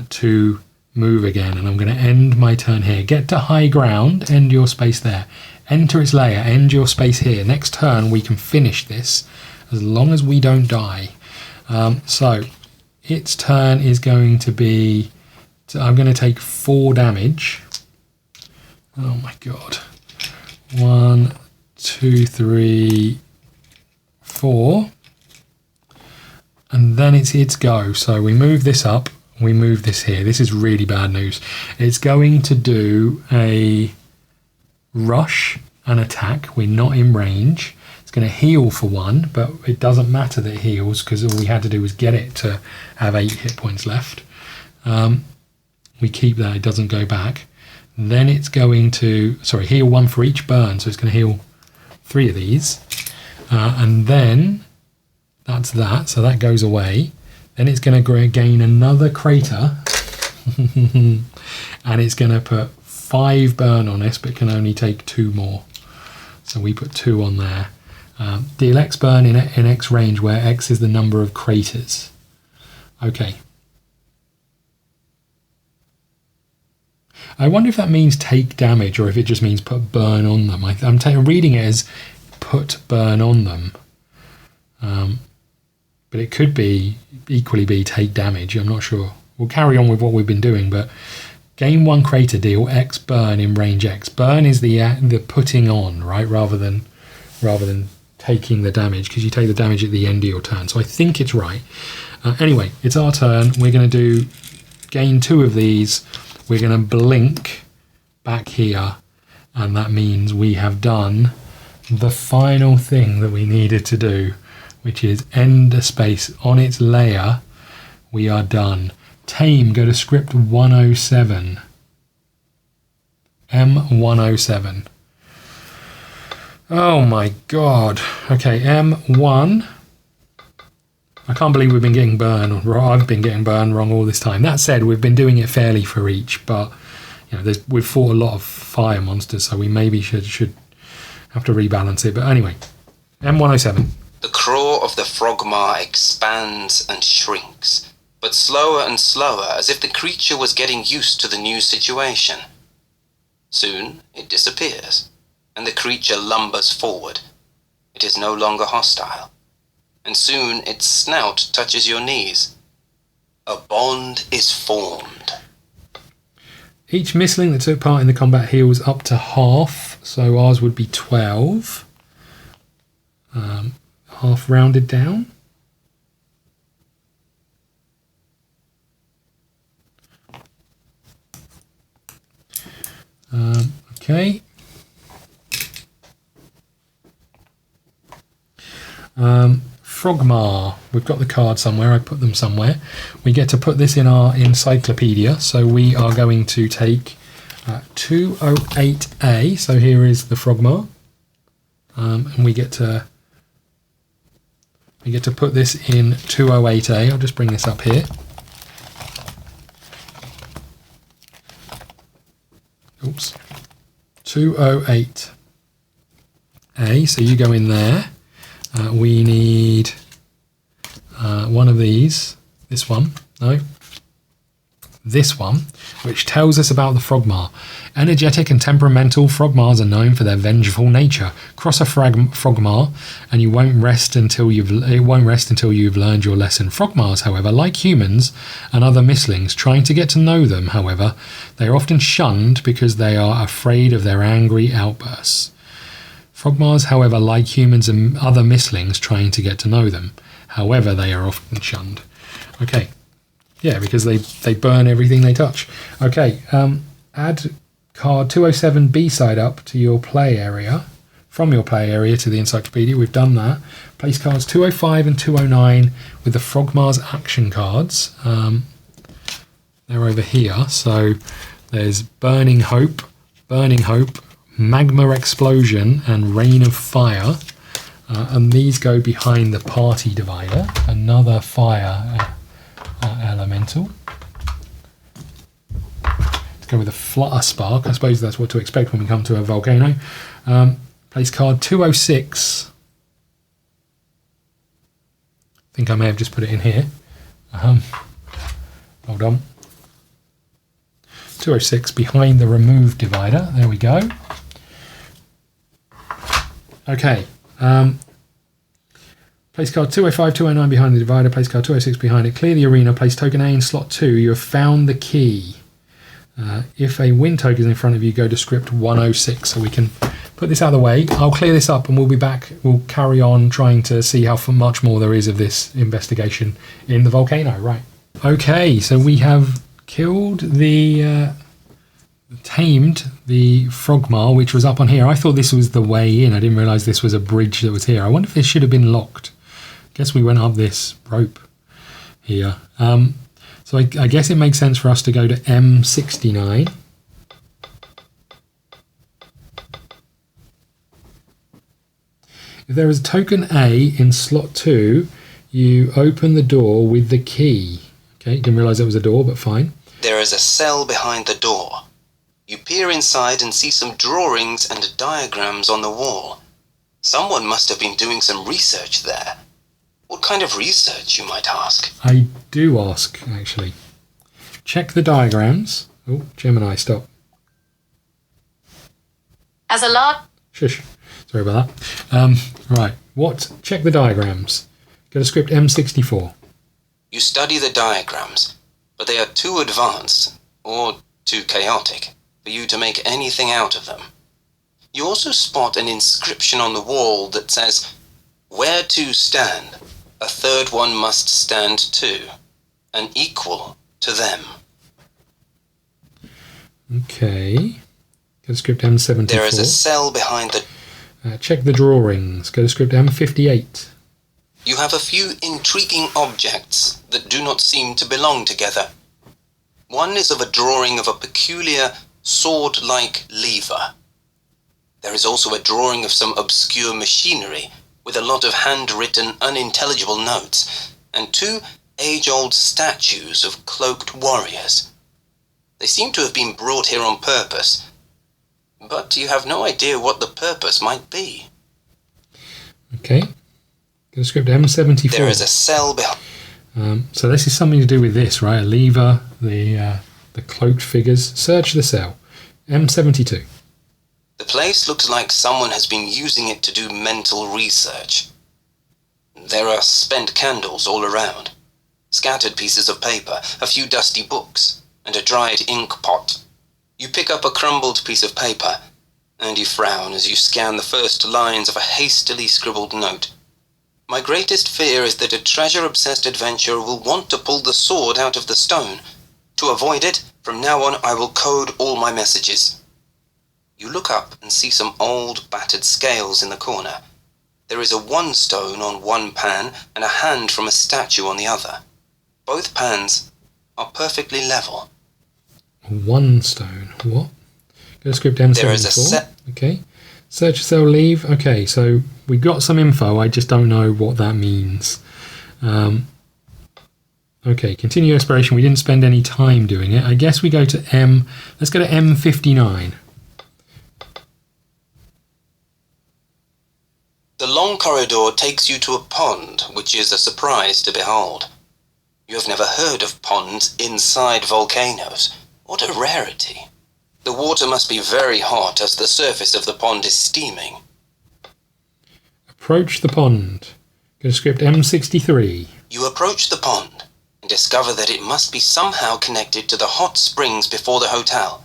to move again, and I'm gonna end my turn here. Get to high ground, end your space there. Enter its layer, end your space here. Next turn we can finish this as long as we don't die. So its turn is going to be, I'm going to take 4 damage. Oh my god. 1, 2, 3, 4. And then it's its go. So we move this up, we move this here. This is really bad news. It's going to do a rush and attack. We're not in range. It's going to heal for 1, but it doesn't matter that it heals because all we had to do was get it to have 8 hit points left. We keep that, it doesn't go back. Then it's going to, heal 1 for each burn, so it's going to heal 3 of these. And then that's that, so that goes away. Then it's going to gain another crater and it's going to put 5 burn on this, but can only take 2 more. So we put 2 on there. Deal X burn in X range, where X is the number of craters. Okay. I wonder if that means take damage or if it just means put burn on them. I'm reading it as put burn on them. But it could equally be take damage. I'm not sure. We'll carry on with what we've been doing, but gain 1 crater, deal X burn in range X. Burn is the putting on, right, rather than taking the damage, because you take the damage at the end of your turn. So I think it's right. Anyway, it's our turn. We're going to gain 2 of these. We're going to blink back here, and that means we have done the final thing that we needed to do, which is end a space on its layer. We are done. Tame, go to script 107. M107. Oh my god. Okay, M1. I can't believe we've been getting burned. I've been getting burned wrong all this time. That said, we've been doing it fairly for each, but we've fought a lot of fire monsters, so we maybe should have to rebalance it. But anyway, M107. The craw of the frogma expands and shrinks, but slower and slower, as if the creature was getting used to the new situation. Soon it disappears, and the creature lumbers forward. It is no longer hostile, and soon its snout touches your knees. A bond is formed. Each missling that took part in the combat heals up to half, so ours would be 12. Half rounded down. Okay. Frogmar. We've got the card somewhere. I put them somewhere. We get to put this in our encyclopedia. So we are going to take 208A. So here is the Frogmar. And we get to put this in 208A. I'll just bring this up here. Oops. 208A. So you go in there. We need one of these. This one. No. This one, which tells us about the Frogmar. Energetic and temperamental, Frogmars are known for their vengeful nature. Cross a Frogmar, and it won't rest until you've learned your lesson. Frogmars, however, like humans and other mislings, trying to get to know them, however, they are often shunned because they are afraid of their angry outbursts. Frogmars, however, like humans and other mislings, trying to get to know them. However, they are often shunned. Okay. Yeah, because they burn everything they touch. Okay, add card 207 B-side up to your play area, from your play area to the encyclopedia. We've done that. Place cards 205 and 209 with the Frogmars action cards. They're over here. So there's Burning Hope, Magma Explosion, and Rain of Fire. And these go behind the party divider. Another fire elemental. Let's go with a Flutter Spark. I suppose that's what to expect when we come to a volcano. Place card 206. I think I may have just put it in here. Hold on. 206 behind the remove divider. There we go. Okay. Place card 205, 209 behind the divider. Place card 206 behind it. Clear the arena. Place token A in slot 2. You have found the key. If a win token is in front of you, go to script 106. So we can put this out of the way. I'll clear this up and we'll be back. We'll carry on trying to see how much more there is of this investigation in the volcano. Right. Okay, so we have killed tamed the Frogmar, which was up on here. I thought this was the way in. I didn't realise this was a bridge that was here. I wonder if this should have been locked. Guess we went up this rope here. So I guess it makes sense for us to go to M69. If there is a token A in slot 2, you open the door with the key. Okay, didn't realise it was a door, but fine. There is a cell behind the door. You peer inside and see some drawings and diagrams on the wall. Someone must have been doing some research there. What kind of research, you might ask? I do ask, actually. Check the diagrams. Oh, Gemini, stop. As a large... Shush. Sorry about that. Right. Check the diagrams. Go to script M64. You study the diagrams, but they are too advanced, or too chaotic, for you to make anything out of them. You also spot an inscription on the wall that says, "Where two stand, a third one must stand too, an equal to them." Okay. Go to script M74. There is a cell behind the... Check the drawings. Go to script M58. You have a few intriguing objects that do not seem to belong together. One is of a drawing of a peculiar sword-like lever. There is also a drawing of some obscure machinery with a lot of handwritten, unintelligible notes, and two age-old statues of cloaked warriors. They seem to have been brought here on purpose, but you have no idea what the purpose might be. Okay. Go to script M74. There is a cell behind... So this is something to do with this, right? A lever, the cloaked figures. Search the cell. M72. The place looks like someone has been using it to do mental research. There are spent candles all around, scattered pieces of paper, a few dusty books, and a dried ink pot. You pick up a crumbled piece of paper, and you frown as you scan the first lines of a hastily scribbled note. "My greatest fear is that a treasure-obsessed adventurer will want to pull the sword out of the stone. To avoid it, from now on I will code all my messages." You look up and see some old, battered scales in the corner. There is a 1 stone on one pan and a hand from a statue on the other. Both pans are perfectly level. 1 stone. What? Go to script M74. There is a set... Okay. Search cell, leave. Okay, so we got some info. I just don't know what that means. Okay, continue exploration. We didn't spend any time doing it. I guess we go to M. Let's go to M59. The long corridor takes you to a pond, which is a surprise to behold. You have never heard of ponds inside volcanoes. What a rarity. The water must be very hot as the surface of the pond is steaming. Approach the pond. Go to script M63. You approach the pond and discover that it must be somehow connected to the hot springs before the hotel.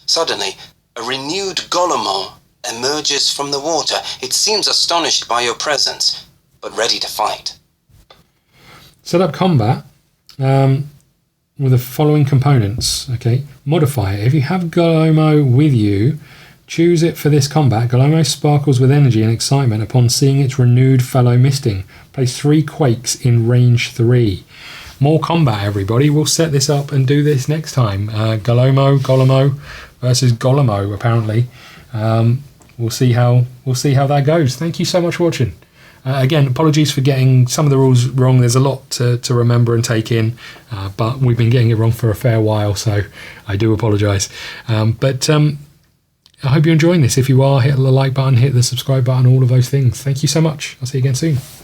Suddenly, a renewed Golomon emerges from the water. It seems astonished by your presence, but ready to fight. Set up combat with the following components. Okay, modifier. If you have Golomo with you, choose it for this combat. Golomo sparkles with energy and excitement upon seeing its renewed fellow misting. Place 3 quakes in range 3. More combat, everybody. We'll set this up and do this next time. Golomo versus Golomo, apparently. We'll see how that goes. Thank you so much for watching. Again, apologies for getting some of the rules wrong. There's a lot to remember and take in, but we've been getting it wrong for a fair while, so I do apologise. But I hope you're enjoying this. If you are, hit the like button, hit the subscribe button, all of those things. Thank you so much. I'll see you again soon.